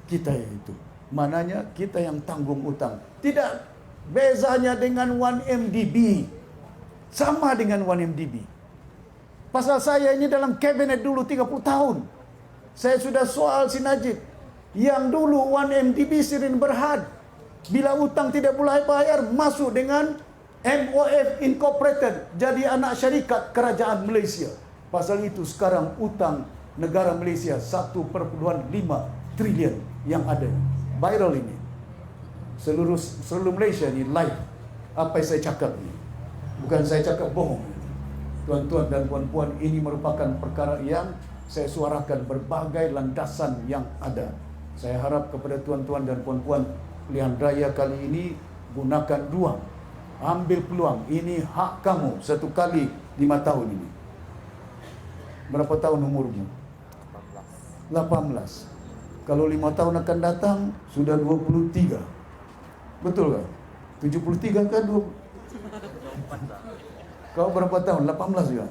kita itu. Mananya kita yang tanggung utang. Tidak bezanya dengan 1MDB. Sama dengan 1MDB. Pasal saya ini dalam kabinet dulu 30 tahun. Saya sudah soal si Najib. Yang dulu 1MDB Sirin Berhad. Bila utang tidak boleh bayar, masuk dengan MOF Incorporated. Jadi anak syarikat kerajaan Malaysia. Pasal itu sekarang utang negara Malaysia 1,5 trilion yang ada. Viral ini. Seluruh Malaysia ni live. Apa yang saya cakap ni. Bukan saya cakap bohong. Tuan-tuan dan puan-puan, ini merupakan perkara yang saya suarakan berbagai landasan yang ada. Saya harap kepada tuan-tuan dan puan-puan, pilihan raya kali ini gunakan ruang. Ambil peluang. Ini hak kamu 1 kali 5 tahun ini. Berapa tahun umurmu? 18. Kalau 5 tahun akan datang, sudah 23. Betul kan? 73 kan? Kau berapa tahun? 18 juga.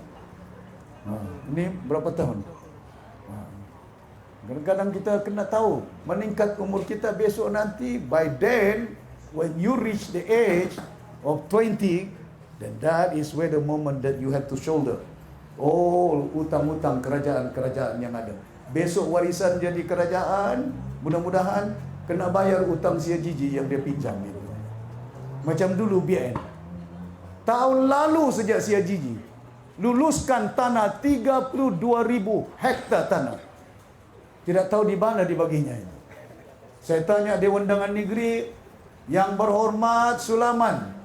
Ini berapa tahun? Kadang-kadang kita kena tahu meningkat umur kita besok nanti. By then, when you reach the age of 20, then that is where the moment that you have to shoulder all utang-utang kerajaan-kerajaan yang ada. Besok warisan jadi kerajaan, mudah-mudahan kena bayar utang Sia Gigi yang dia pinjam itu. Macam dulu BN. Tahun lalu sejak Sia Gigi luluskan tanah 32,000 hektar tanah. Tidak tahu di mana dibaginya itu. Saya tanya Dewan Undangan Negeri, yang berhormat Sulaman,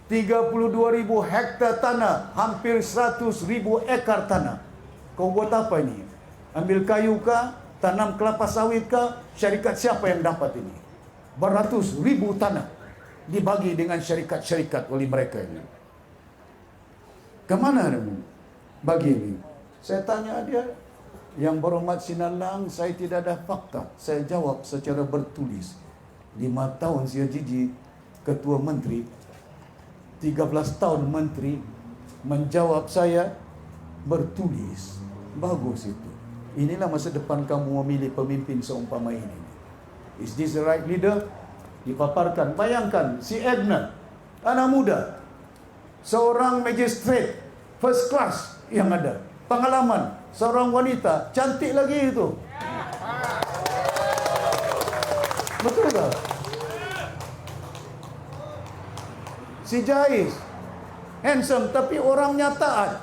32,000 hektar tanah, hampir 100,000 ekar tanah. Kau buat apa ini? Ambil kayu kah? Tanam kelapa sawit kah? Syarikat siapa yang dapat ini? Beratus ribu tanah dibagi dengan syarikat-syarikat oleh mereka ini. Kemana bagi ini? Saya tanya dia, yang berhormat Sinalang, saya tidak ada fakta. Saya jawab secara bertulis. 5 tahun Sia Gigi Ketua Menteri, 13 tahun Menteri, menjawab saya bertulis. Bagus itu. Inilah masa depan kamu memilih pemimpin seumpama ini. Is this the right leader? Dipaparkan. Bayangkan si Edna, anak muda, seorang magistrate first class yang ada, pengalaman, seorang wanita, cantik lagi itu. Betul tak? Si Jais, handsome tapi orangnya taat.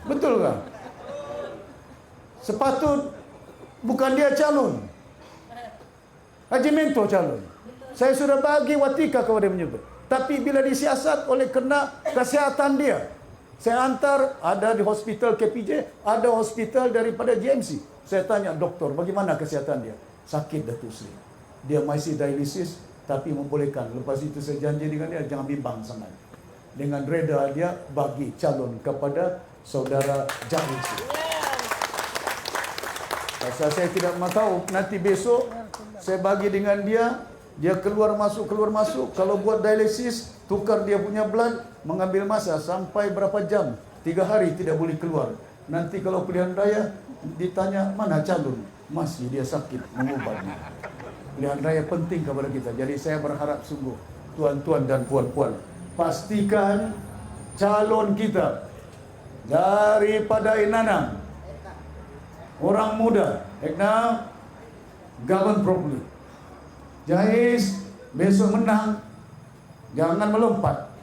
Betul tak? Sepatut bukan dia calon, Haji Mento calon. Saya sudah bagi watika kepada dia menyebut. Tapi bila disiasat oleh kerana kesihatan dia, saya hantar, ada di hospital KPJ, ada hospital daripada GMC. Saya tanya doktor, bagaimana kesihatan dia? Sakit Datuk Seri. Dia masih dialisis, tapi membolehkan. Lepas itu saya janji dengan dia, jangan bimbang sangat. Dengan reda dia bagi calon kepada saudara Jais. Pasal saya tidak mahu tahu, nanti besok saya bagi dengan dia, dia keluar masuk. Kalau buat dialisis, tukar dia punya blood, mengambil masa sampai berapa jam, 3 hari tidak boleh keluar. Nanti kalau pilihan raya ditanya mana calon, masih dia sakit, mengubatnya. Pilihan raya penting kepada kita. Jadi saya berharap sungguh, tuan-tuan dan puan-puan, pastikan calon kita daripada Inanam, orang muda, Ekna, govern properly. Jais besok menang, jangan melompat.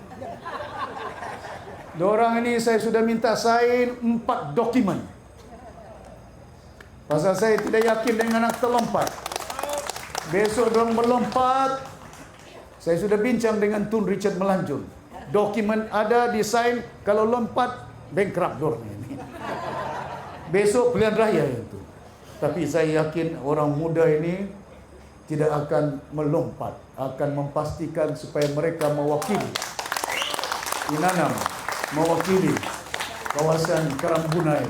Diorang ini saya sudah minta sign 4 dokumen. Pasal saya tidak yakin dengan nak terlompat. Besok diorang melompat. Saya sudah bincang dengan Tun Richard Melanjut. Dokumen ada di sign, kalau lompat bankrupt diorang ini. Besok pilihan raya itu. Tapi saya yakin orang muda ini tidak akan melompat, akan memastikan supaya mereka mewakili Inanam, mewakili kawasan Karambunai.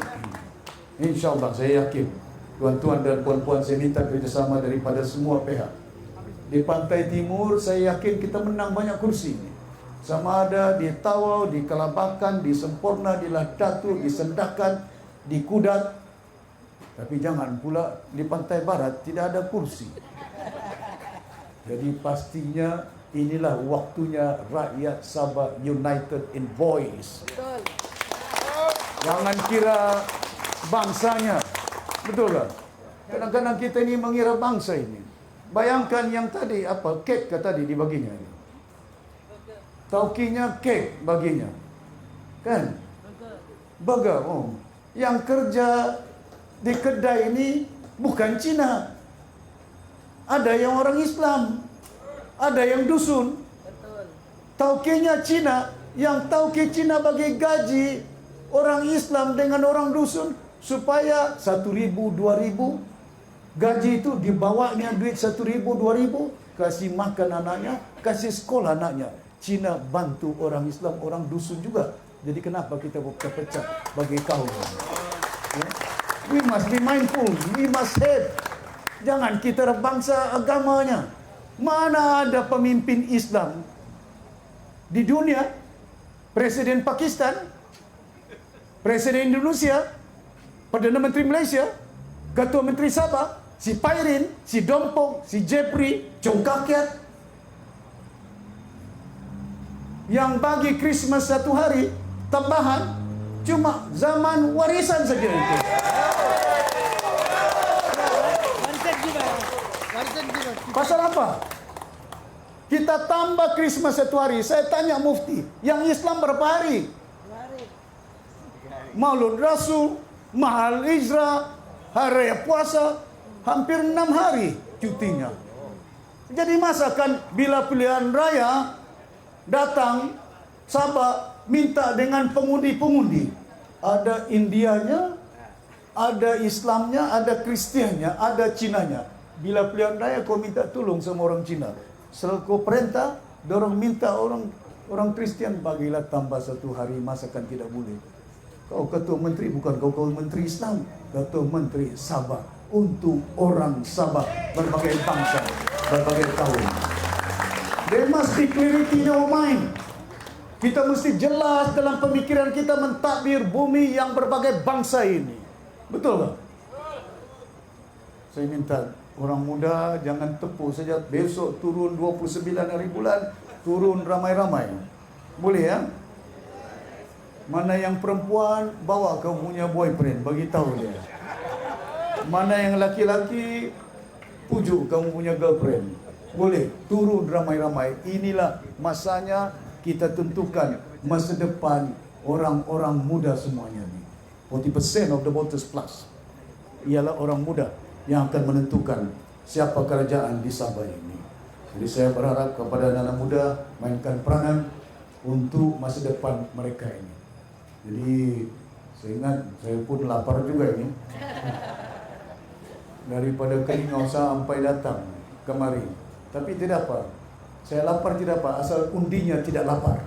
InsyaAllah saya yakin, tuan-tuan dan puan-puan, saya minta kerjasama daripada semua pihak. Di Pantai Timur saya yakin kita menang banyak kursi. Sama ada di Tawau, di Kalabakan, di Semporna, di Ladatu, di Sendakan, di Kudat. Tapi jangan pula di Pantai Barat tidak ada kursi. Jadi pastinya inilah waktunya rakyat Sabah united in voice. Betul. Jangan kira bangsanya. Betul tak? Kadang-kadang kita ini mengira bangsa ini. Bayangkan yang tadi, apa, kek ke tadi dibaginya. Taukinya kek baginya. Kan? Burger. Oh. Yang kerja di kedai ini bukan Cina. Ada yang orang Islam, ada yang dusun. Taukinya Cina, yang tauki Cina bagi gaji orang Islam dengan orang dusun supaya 1,000, 2,000 gaji itu dibawanya duit 1,000, 2,000, kasih makan anaknya, kasih sekolah anaknya. Cina bantu orang Islam, orang dusun juga. Jadi kenapa kita pecah bagi kaum? Ya? We must be mindful, we must have. Jangan kita bangsa agamanya. Mana ada pemimpin Islam di dunia, Presiden Pakistan, Presiden Indonesia, Perdana Menteri Malaysia, Ketua Menteri Sabah, si Pairin, si Dompok, si Jepri, Chong Kakiat, yang bagi Christmas satu hari tambahan cuma zaman warisan saja itu. Pasal apa? Kita tambah Christmas satu hari. Saya tanya Mufti, yang Islam berapa hari? Maulud Rasul, Mahal Ijra, Hari Raya Puasa, hampir 6 hari cutinya. Jadi masakan bila pilihan raya datang, Sabah minta dengan pengundi-pengundi. Ada Indianya, ada Islamnya, ada Kristiannya, ada Cinanya. Bila pilihan raya kau minta tolong sama orang Cina, selaku perintah, dorong minta orang Kristian, bagilah tambah satu hari, masakan tidak boleh. Kau ketua menteri, bukan kau menteri Islam, ketua menteri Sabah untuk orang Sabah berbagai bangsa, berbagai kaum. There must be clarity in our mind. Kita mesti jelas dalam pemikiran kita mentadbir bumi yang berbagai bangsa ini. Betul tak? Saya minta orang muda jangan tepu saja besok turun 29 hari bulan, turun ramai-ramai. Boleh ya? Mana yang perempuan, bawa kau punya boyfriend, bagi tahu dia. Mana yang laki-laki, pujuk kamu punya girlfriend. Boleh, turun ramai-ramai. Inilah masanya kita tentukan masa depan orang-orang muda semuanya ni. 40% of the voters plus ialah orang muda yang akan menentukan siapa kerajaan di Sabah ini. Jadi saya berharap kepada anak-anak muda mainkan peranan untuk masa depan mereka ini. Jadi saya ingat saya pun lapar juga ini. Daripada Kelingau sampai datang kemari. Tapi tidak apa. Saya lapar tidak apa, asal undinya tidak lapar.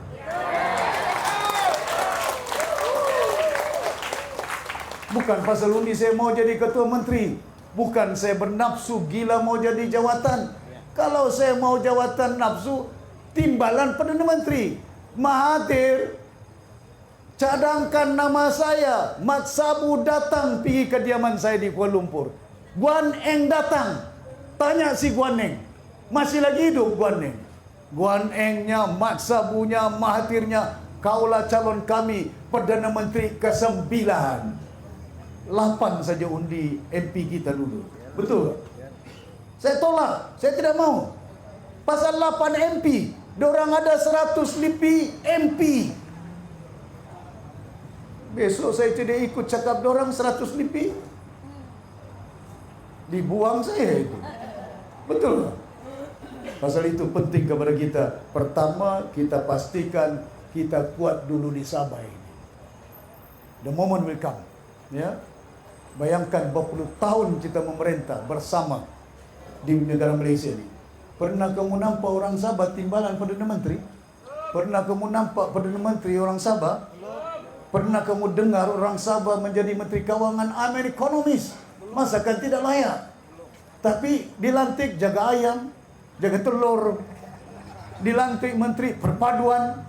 Bukan pasal undi saya mau jadi ketua menteri. Bukan saya bernafsu gila mau jadi jawatan. Kalau saya mau jawatan nafsu, timbalan Perdana Menteri Mahathir cadangkan nama saya. Mat Sabu datang pergi kediaman saya di Kuala Lumpur. Guan Eng datang. Tanya si Guan Eng, masih lagi hidup Guan Eng? Guan Engnya, Mat Sabunya, Mahathirnya, kaulah calon kami Perdana Menteri ke-9. 8 saja undi MP kita dulu. Betul? Saya tolak. Saya tidak mau. Pasal 8 MP. Diorang ada 100 lebih MP. Besok saya tidak ikut cakap diorang 100 lebih. Dibuang saya itu. Betul? Pasal itu penting kepada kita. Pertama, kita pastikan kita kuat dulu di Sabah ini. The moment will come. Ya. Bayangkan berapa puluh tahun kita memerintah bersama di negara Malaysia ini. Pernah kamu nampak orang Sabah timbalan Perdana Menteri? Pernah kamu nampak Perdana Menteri orang Sabah? Pernah kamu dengar orang Sabah menjadi Menteri Kewangan Ekonomis? Masakan tidak layak. Tapi dilantik jaga ayam, jaga telur. Dilantik Menteri Perpaduan,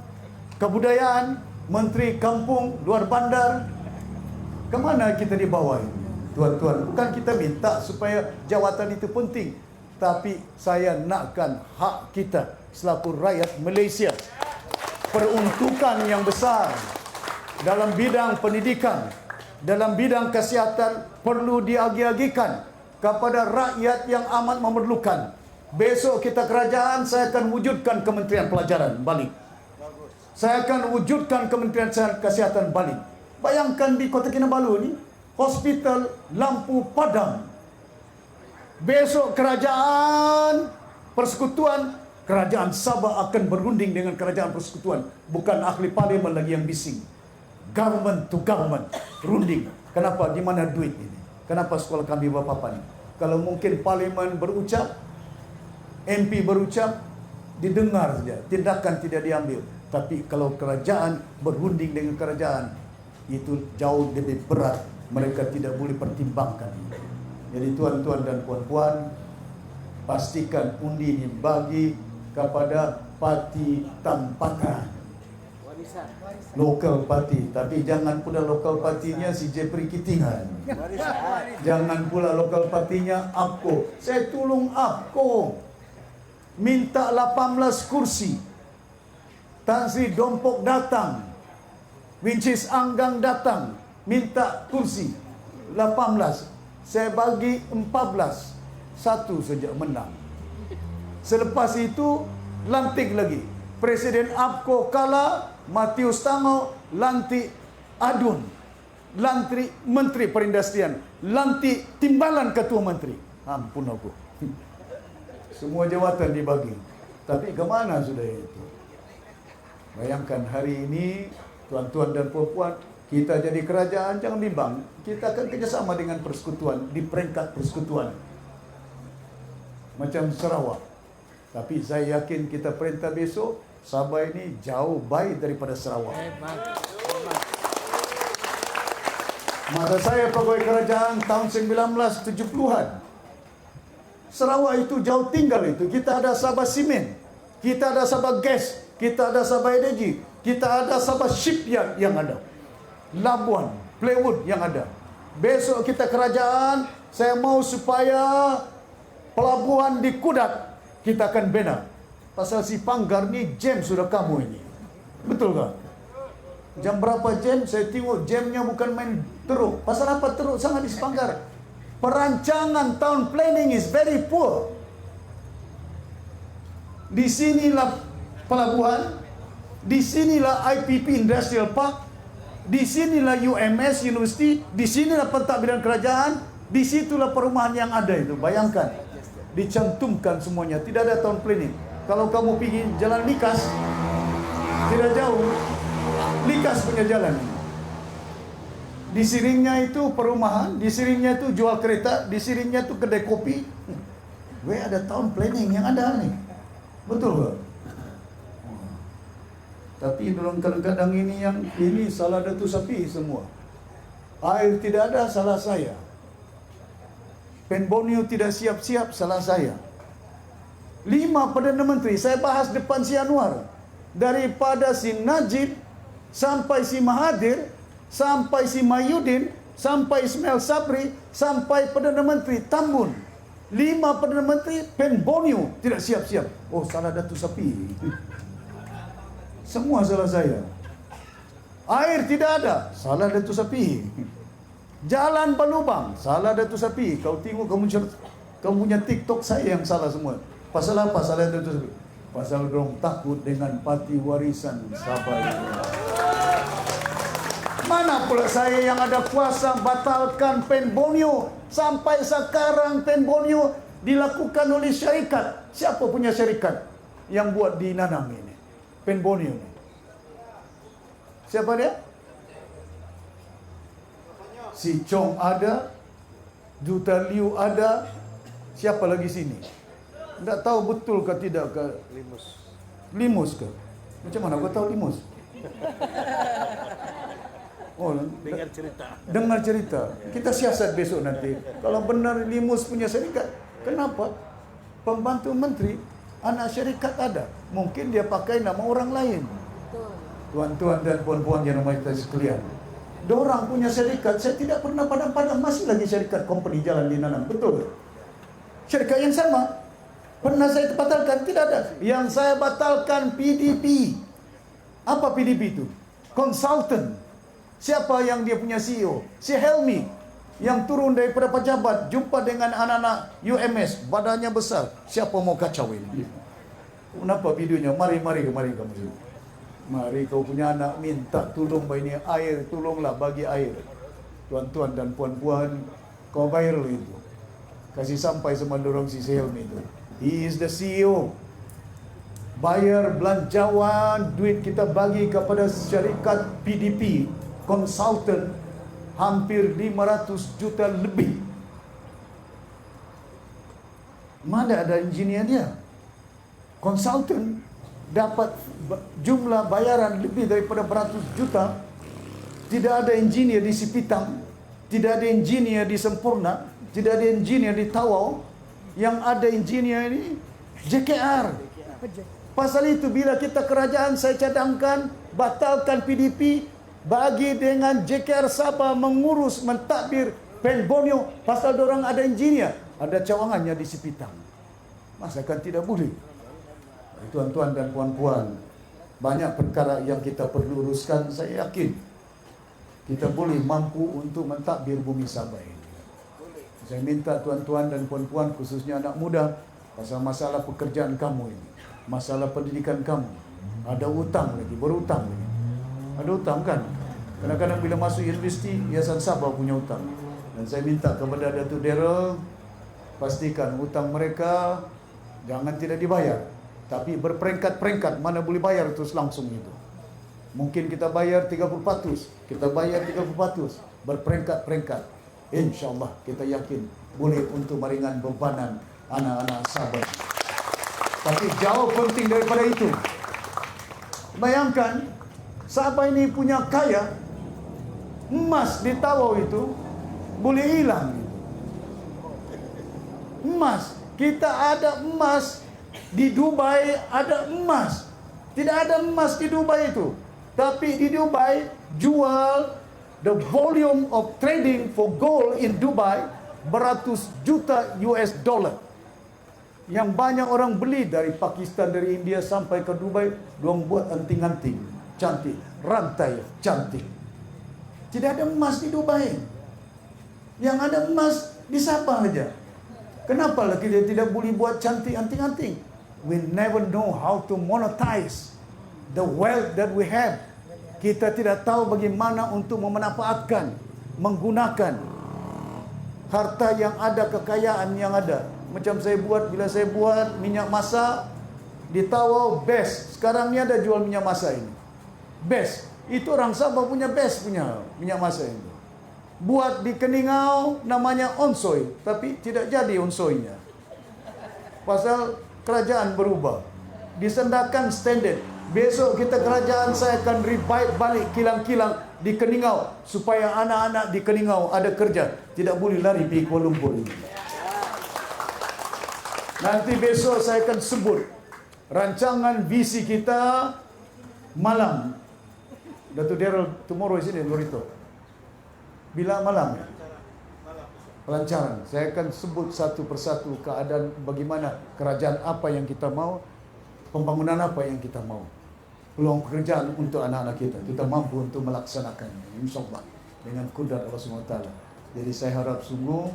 Kebudayaan, Menteri Kampung, Luar Bandar. Kemana kita dibawa ini? Tuan-tuan, bukan kita minta supaya jawatan itu penting. Tapi saya nakkan hak kita selaku rakyat Malaysia. Peruntukan yang besar dalam bidang pendidikan, dalam bidang kesihatan perlu diagi-agikan kepada rakyat yang amat memerlukan. Besok kita kerajaan, saya akan wujudkan Kementerian Pelajaran balik. Saya akan wujudkan Kementerian Kesihatan balik. Bayangkan di Kota Kinabalu ni, hospital lampu padam. Besok kerajaan persekutuan, kerajaan Sabah akan berunding dengan kerajaan persekutuan. Bukan ahli parlimen lagi yang bising. Government to government, runding. Kenapa? Di mana duit ini? Kenapa sekolah kami berpapan? Kalau mungkin parlimen berucap, MP berucap, didengar saja, tindakan tidak diambil. Tapi kalau kerajaan berunding dengan kerajaan, itu jauh lebih berat. Mereka tidak boleh pertimbangkan. Jadi tuan-tuan dan puan-puan, pastikan undi ini bagi kepada parti tampakan. Warisan. Local party, tapi jangan pula local partinya si Jepri Kitingan. Warisan. Jangan pula local partinya APKO. Saya tolong APKO minta 18 kursi. Tan Sri Dompok datang, which is Anggang datang, minta kursi 18. Saya bagi 14, satu saja menang. Selepas itu lantik lagi. Presiden APKO kalah, Matius Tango lantik Adun, lantik Menteri Perindustrian, lantik timbalan Ketua Menteri. Ampun aku. Semua jawatan dibagi. Tapi kemana sudah itu? Bayangkan hari ini, tuan-tuan dan puan-puan, kita jadi kerajaan, jangan bimbang. Kita akan kerjasama dengan persekutuan, di peringkat persekutuan. Macam Sarawak. Tapi saya yakin kita perintah besok, Sabah ini jauh baik daripada Sarawak. Masa saya pegawai kerajaan tahun 1970-an, Sarawak itu jauh tinggal itu. Kita ada Sabah Simen, kita ada Sabah Gas, kita ada Sabah Energy, kita ada Sabah Shipyard yang ada, Labuan, Plywood yang ada. Besok kita kerajaan, saya mau supaya pelabuhan di Kudat kita akan bina. Pasal si Panggar ni jam sudah kamu ini. Betul tak? Jam berapa jam? Saya tengok jamnya bukan main teruk. Pasal apa teruk sangat di Panggar? Perancangan town planning is very poor. Di sinilah pelabuhan, di sinilah IPP Industrial Park, di sinilah UMS University, di sinilah pentadbiran kerajaan, di situlah perumahan yang ada itu. Bayangkan, dicantumkan semuanya, tidak ada town planning. Kalau kamu pergi jalan Likas, tidak jauh, Likas punya jalan. Di sininya itu perumahan, di sininya itu jual kereta, di sininya itu kedai kopi. Weh, ada town planning yang ada nih. Betul tak? Tapi dalam kadang-kadang ini salah Datuk Sapi semua. Air tidak ada, salah saya. Pen Borneo tidak siap-siap, salah saya. 5 Perdana Menteri, saya bahas depan si Anwar. Daripada si Najib, sampai si Mahathir, sampai si Mahyudin, sampai Ismail Sabri, sampai Perdana Menteri Tambun. 5 Perdana Menteri, Pen Borneo tidak siap-siap. Oh, salah Datuk Sapi. Semua salah saya. Air tidak ada, salah Datuk Sapi. Jalan berlubang, salah Datuk Sapi. Kau tengok kamu punya TikTok saya yang salah semua. Pasal apa salah Datuk Sapi? Pasal dorong takut dengan parti warisan Sabah itu. Mana pula saya yang ada kuasa batalkan Pen Borneo. Sampai sekarang Pen Borneo dilakukan oleh syarikat. Siapa punya syarikat yang buat di Nanang ini? Pen Borneo ini. Siapa dia? Si Chong ada, Juta Liu ada, siapa lagi sini? Tak tahu betul ke tidak ke Limus ke? Macam mana kau tahu Limus? Oh, dengar cerita. Kita siasat besok nanti. Kalau benar Limus punya syarikat, kenapa pembantu menteri anak syarikat ada? Mungkin dia pakai nama orang lain. Tuan-tuan dan puan-puan yang nama kita sekalian, dorang punya syarikat, saya tidak pernah padam-padam, masih lagi syarikat company jalan di Nanang, betul? Syarikat yang sama. Pernah saya batalkan? Tidak ada. Yang saya batalkan PDP. Apa PDP itu? Consultant. Siapa yang dia punya CEO? Si Helmi. Yang turun daripada pejabat, jumpa dengan anak-anak UMS, badannya besar. Siapa mau kacau ini? Kenapa videonya? Mari kamu sini. Mari kau punya anak minta tolong ini air, tolonglah bagi air. Tuan-tuan dan puan-puan, kau viral itu. Kasih sampai sama dorong si Helmi itu. He is the CEO. Bayar belanjawan, duit kita bagi kepada syarikat PDP, konsultan, hampir 500 juta lebih. Mana ada engineer dia? Konsultan dapat jumlah bayaran lebih daripada beratus juta. Tidak ada engineer di Sipitang, tidak ada engineer di Sempurna, tidak ada engineer di Tawau. Yang ada engineer ini JKR. Pasal itu bila kita kerajaan, saya cadangkan batalkan PDP, bagi dengan JKR Sabah mengurus mentadbir Pen Borneo, pasal dorang ada engineer, ada cawangannya di Sipitang. Masakan tidak boleh? Tuan-tuan dan puan-puan, banyak perkara yang kita perlu uruskan. Saya yakin kita boleh mampu untuk mentadbir bumi Sabah ini. Saya minta tuan-tuan dan puan-puan, khususnya anak muda, pasal masalah pekerjaan kamu ini, masalah pendidikan kamu, ada hutang lagi, berhutang lagi. Ada hutang kan? Kadang-kadang bila masuk universiti, Yayasan Sabah punya hutang. Dan saya minta kepada Datuk Daryl, pastikan hutang mereka jangan tidak dibayar, tapi berperingkat-peringkat, mana boleh bayar terus langsung itu. Mungkin kita bayar 30%, kita bayar 30%, berperingkat-peringkat. InsyaAllah kita yakin boleh untuk meringan bebanan anak-anak Sabah. Tapi jauh penting daripada itu, bayangkan Sabah ini punya kaya, emas di Tawau itu boleh hilang. Emas, kita ada emas di Dubai, ada emas. Tidak ada emas di Dubai itu, tapi di Dubai jual, the volume of trading for gold in Dubai beratus juta US dollar. Yang banyak orang beli dari Pakistan, dari India sampai ke Dubai, diorang buat anting-anting cantik, rantai cantik. Tidak ada emas di Dubai. Yang ada emas di Sabah saja. Kenapa lah kita tidak boleh buat cantik anting-anting? We never know how to monetize the wealth that we have. Kita tidak tahu bagaimana untuk memanfaatkan, menggunakan harta yang ada, kekayaan yang ada. Macam saya buat, bila saya buat minyak masak di Tawau, best. Sekarang ni ada jual minyak masak ini. Best. Itu orang Sabah punya best punya minyak masak ini. Buat di Keningau namanya onsoi, tapi tidak jadi onsoinya. Pasal kerajaan berubah. Disendakan standard. Besok kita kerajaan, saya akan revive balik kilang-kilang di Keningau supaya anak-anak di Keningau ada kerja, tidak boleh lari pergi Kuala Lumpur ini. Nanti besok saya akan sebut rancangan visi kita malam. Datuk Daryl tomorrow is ini Lorito. Bila malam? Pelancaran. Saya akan sebut satu persatu keadaan bagaimana kerajaan apa yang kita mau, pembangunan apa yang kita mau. Peluang pekerjaan untuk anak-anak kita. Kita mampu untuk melaksanakannya. InsyaAllah. Dengan kudrat Allah SWT. Jadi saya harap sungguh,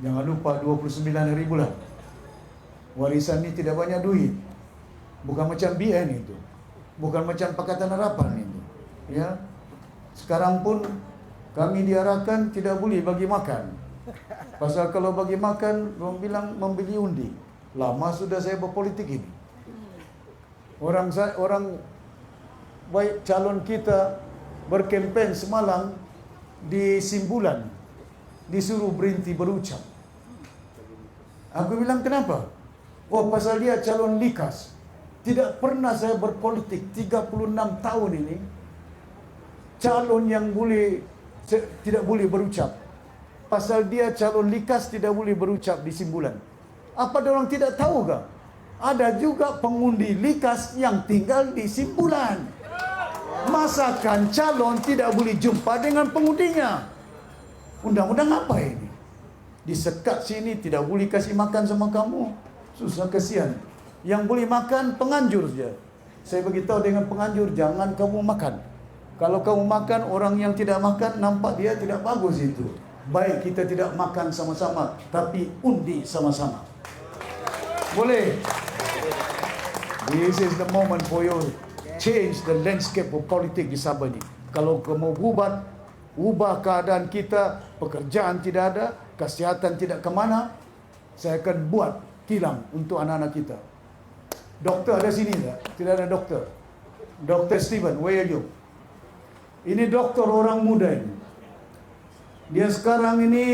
jangan lupa 29 hari bulan. Warisan ini tidak banyak duit. Bukan macam BN itu. Bukan macam Pakatan Harapan itu. Ya. Sekarang pun kami diarahkan tidak boleh bagi makan. Pasal kalau bagi makan, orang bilang membeli undi. Lama sudah saya berpolitik ini. Orang baik calon kita berkempen semalam di Simbulan, disuruh berhenti berucap. Aku bilang kenapa? Oh, pasal dia calon likas. Tidak pernah saya berpolitik 36 tahun ini. Calon yang tidak boleh berucap. Pasal dia calon likas tidak boleh berucap di Simbulan. Apa orang tidak tahu ke? Ada juga pengundi likas yang tinggal di Simbulan. Masakan calon tidak boleh jumpa dengan pengundinya? Undang-undang apa ini? Disekat sini, tidak boleh kasih makan sama kamu. Susah, kesian. Yang boleh makan penganjur saja. Saya beritahu dengan penganjur, jangan kamu makan. Kalau kamu makan, orang yang tidak makan nampak dia tidak bagus itu. Baik kita tidak makan sama-sama, tapi undi sama-sama. Boleh? This is the moment for you change the landscape of politik di Sabah ini. Kalau kamu ubah keadaan kita, pekerjaan tidak ada, kesihatan tidak kemana, saya akan buat kilang untuk anak-anak kita. Doktor ada sini tak? Tidak ada doktor. Dr. Steven, where are you? Ini doktor orang muda ini. Dia sekarang ini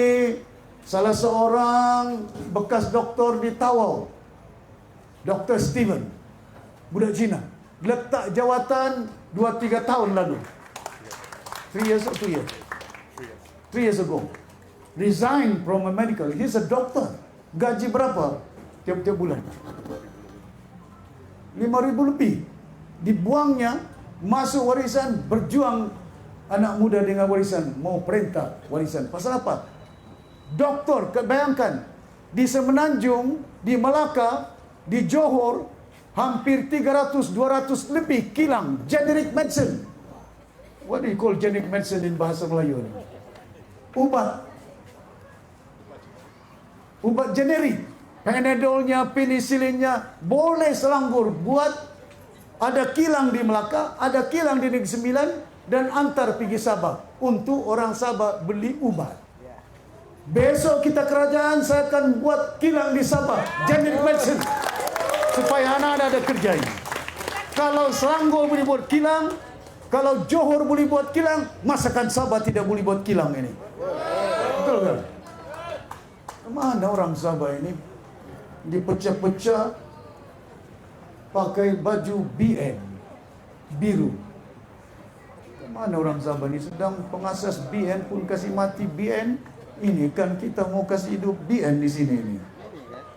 salah seorang bekas doktor di Tawau. Dr. Steven, budak Cina. Letak jawatan 2-3 tahun lalu. 3 years or 2 years? 3 years ago. Resign from a medical. He's a doctor. Gaji berapa tiap-tiap bulan? 5,000 lebih. Dibuangnya, masuk warisan, berjuang anak muda dengan warisan, mau perintah warisan. Pasal apa? Doktor, bayangkan, di Semenanjung, di Melaka, di Johor, hampir 300-200 lebih kilang generic medicine. What do you call generic medicine in bahasa Melayu? Ubat generik. Panadolnya, penisilinnya, boleh selanggur buat. Ada kilang di Melaka, ada kilang di Negeri Sembilan, dan antar pergi Sabah untuk orang Sabah beli ubat. Besok kita kerajaan, saya akan buat kilang di Sabah, generic medicine, supaya anak-anak ada kerja ini. Kalau Selangor boleh buat kilang, kalau Johor boleh buat kilang, masakan Sabah tidak boleh buat kilang ini. Betul kan? Mana orang Sabah ini dipecah-pecah pakai baju BN biru. Mana orang Sabah ini sedang pengasas BN pun kasih mati BN. Ini kan kita mau kasih hidup BN di sini ini.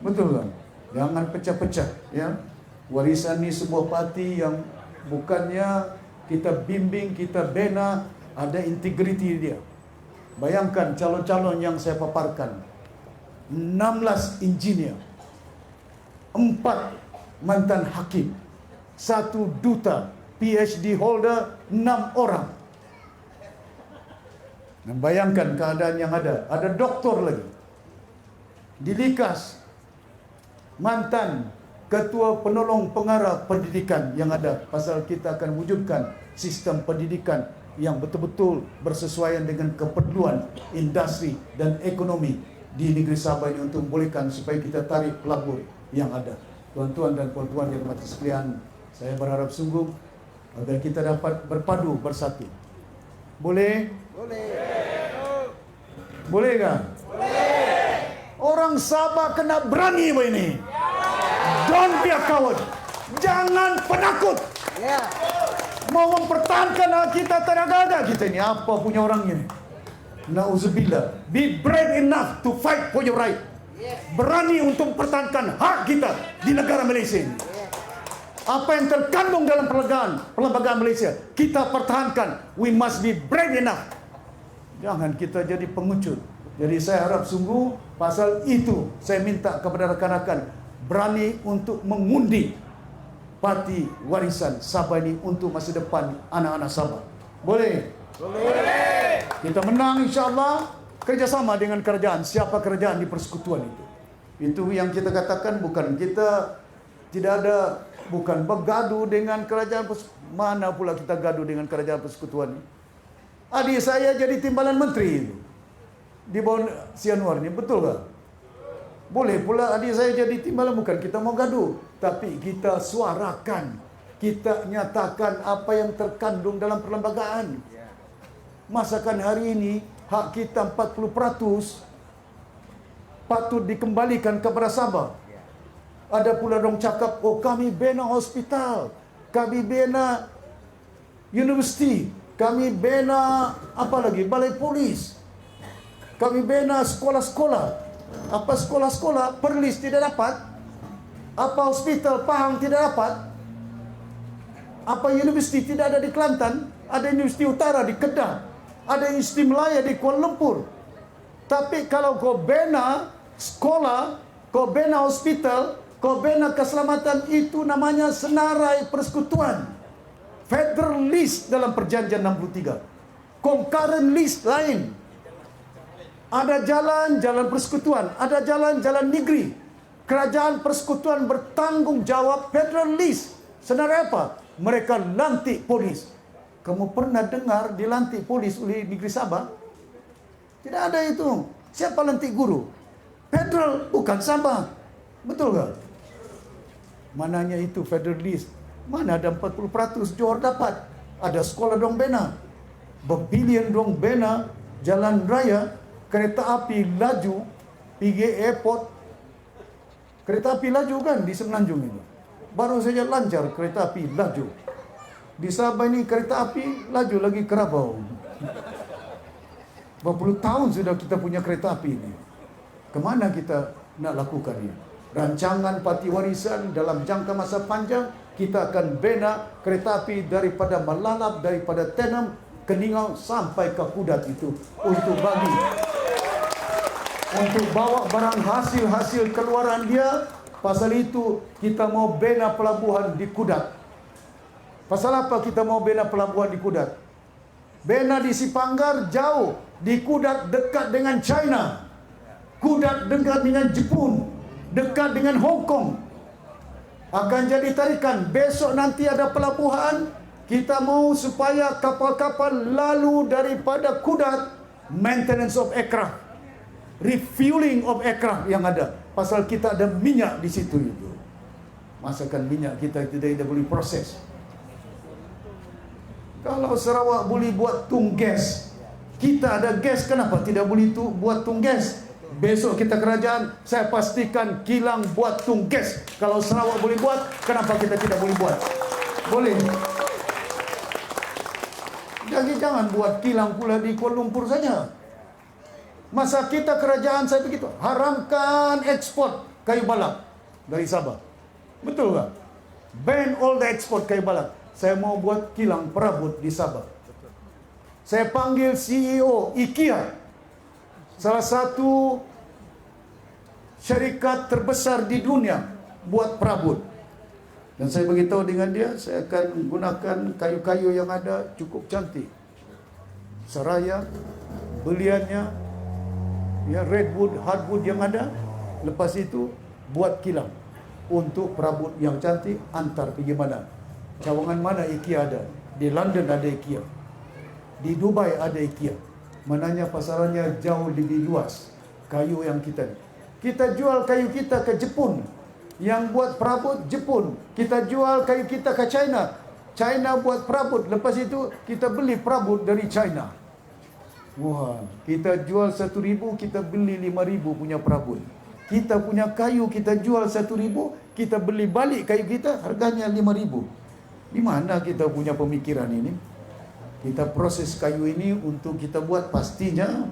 Betul kan? Jangan pecah-pecah ya. Warisan ini sebuah parti yang bukannya kita bimbing, kita bina, ada integriti dia. Bayangkan calon-calon yang saya paparkan. 16 engineer, 4 mantan hakim, 1 duta, PhD holder, 6 orang. Dan bayangkan keadaan yang ada. Ada doktor lagi. Di Likas, mantan ketua penolong pengarah pendidikan yang ada. Pasal kita akan wujudkan sistem pendidikan yang betul-betul bersesuaian dengan keperluan industri dan ekonomi di negeri Sabah ini untuk membolehkan supaya kita tarik pelabur yang ada. Tuan-tuan dan puan-puan yang hormati sekalian, saya berharap sungguh agar kita dapat berpadu bersatu. Boleh? Boleh kan? Orang Sabah kena berani begini. Don't be a coward. Jangan penakut. Mau mempertahankan hak kita, tenaga kita ini apa punya orang ini? Nauzubillah. Be brave enough to fight for your right. Berani untuk mempertahankan hak kita di negara Malaysia ini. Apa yang terkandung dalam perlembagaan Malaysia, kita pertahankan. We must be brave enough. Jangan kita jadi pengecut. Jadi saya harap sungguh pasal itu saya minta kepada rakan-rakan berani untuk mengundi parti warisan Sabah ini untuk masa depan anak-anak Sabah. Boleh? Boleh. Kita menang insya-Allah kerjasama dengan kerajaan. Siapa kerajaan di persekutuan itu? Itu yang kita katakan, bukan kita tidak ada, bukan bergaduh dengan kerajaan. Mana pula kita gaduh dengan kerajaan persekutuan? Adik saya jadi timbalan menteri itu di bawah Sianwar ini, betul tak? Boleh pula adik saya jadi timbalan, bukan kita mau gaduh, tapi kita suarakan, kita nyatakan apa yang terkandung dalam perlembagaan. Masakan hari ini hak kita 40% patut dikembalikan kepada Sabah. Ada pula dong cakap, oh kami bina hospital, kami bina universiti, kami bina apa lagi, balai polis, kami bina sekolah-sekolah. Apa sekolah-sekolah Perlis tidak dapat? Apa hospital Pahang tidak dapat? Apa universiti tidak ada di Kelantan? Ada Universiti Utara di Kedah, ada Universiti Melaya di Kuala Lumpur. Tapi kalau kau bina sekolah, kau bina hospital, kau bina keselamatan, itu namanya senarai persekutuan. Federal list dalam perjanjian 63. Concurrent list lain. Ada jalan-jalan persekutuan, ada jalan-jalan negeri. Kerajaan persekutuan bertanggung jawab federal list. Senarai apa? Mereka lantik polis. Kamu pernah dengar dilantik polis oleh negeri Sabah? Tidak ada itu. Siapa lantik guru? Federal, bukan Sabah. Betul tak? Mananya itu federal list? Mana ada 40% Johor dapat? Ada sekolah dong bena. Berbilion dong bena jalan raya, kereta api laju, pergi airport. Kereta api laju kan di Semenanjung itu. Baru saja lancar kereta api laju. Di Sabah ini kereta api laju lagi Kerabau. Berpuluh tahun sudah kita punya kereta api ini. Kemana kita nak lakukan ini? Rancangan parti warisan dalam jangka masa panjang kita akan bina kereta api daripada Malalap, daripada Tenom, Keningau sampai ke Kudat itu untuk bawa barang hasil keluaran dia. Pasal itu kita mau bina pelabuhan di Kudat. Pasal apa kita mau bina pelabuhan di Kudat? Bina di Sipanggar jauh, di Kudat dekat dengan China, Kudat dekat dengan Jepun, dekat dengan Hong Kong. Akan jadi tarikan. Besok nanti ada pelabuhan. Kita mau supaya kapal-kapal lalu daripada Kudat, maintenance of aircraft, refueling of aircraft yang ada. Pasal kita ada minyak di situ itu. Masakan minyak kita tidak boleh proses. Kalau Sarawak boleh buat tung gas, kita ada gas, kenapa tidak boleh buat tung gas? Besok kita kerajaan, saya pastikan kilang buat tung gas. Kalau Sarawak boleh buat, kenapa kita tidak boleh buat? Boleh. Jadi jangan buat kilang pula di Kuala Lumpur saja. Masa kita kerajaan saya begitu, haramkan ekspor kayu balak dari Sabah. Betul tak? Ban all the export kayu balak. Saya mau buat kilang perabot di Sabah. Saya panggil CEO IKEA, salah satu syarikat terbesar di dunia buat perabot. Dan saya beritahu dengan dia, saya akan gunakan kayu-kayu yang ada cukup cantik. Seraya, beliannya, ya redwood, hardwood yang ada. Lepas itu buat kilang untuk perabot yang cantik, antar pergi mana. Cawangan mana IKEA ada? Di London ada IKEA. Di Dubai ada IKEA. Mananya pasarannya jauh lebih luas. Kayu yang kita jual kayu kita ke Jepun. Yang buat perabot Jepun. Kita jual kayu kita ke China. China buat perabot. Lepas itu kita beli perabot dari China. Wah, kita jual 1,000, kita beli 5,000 punya perabot. Kita punya kayu kita jual 1,000, kita beli balik kayu kita harganya 5,000. Di mana kita punya pemikiran ini? Kita proses kayu ini untuk kita buat, pastinya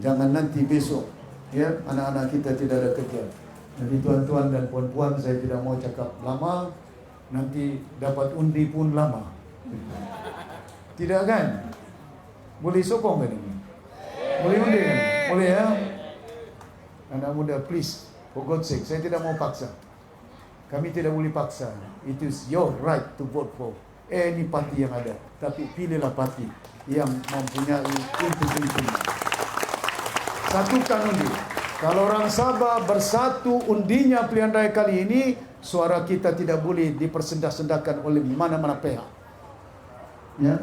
jangan nanti besok ya anak-anak kita tidak ada kerja. Jadi tuan-tuan dan puan-puan, saya tidak mau cakap lama, nanti dapat undi pun lama. Tidak kan? Boleh sokong kan ini? Boleh undi kan? Boleh ya? Anak muda, please, for God's sake, saya tidak mau paksa. Kami tidak boleh paksa. It is your right to vote for any party yang ada. Tapi pilihlah parti yang mempunyai integritas. Satukan undi. Kalau orang Sabah bersatu undinya pilihan raya kali ini, suara kita tidak boleh dipersendak-sendakan oleh mana-mana pihak. Ya,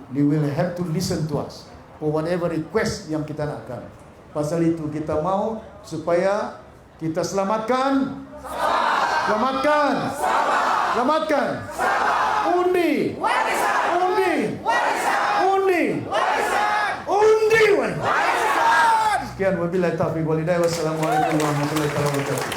they will have to listen to us for whatever request yang kita nakkan. Pasal itu kita mau supaya kita selamatkan. Selamatkan. Selamatkan. Undi. Undi. Undi. Undi. Sekian, wabillahi taufiq wal hidayah. Wassalamualaikum warahmatullahi wabarakatuh.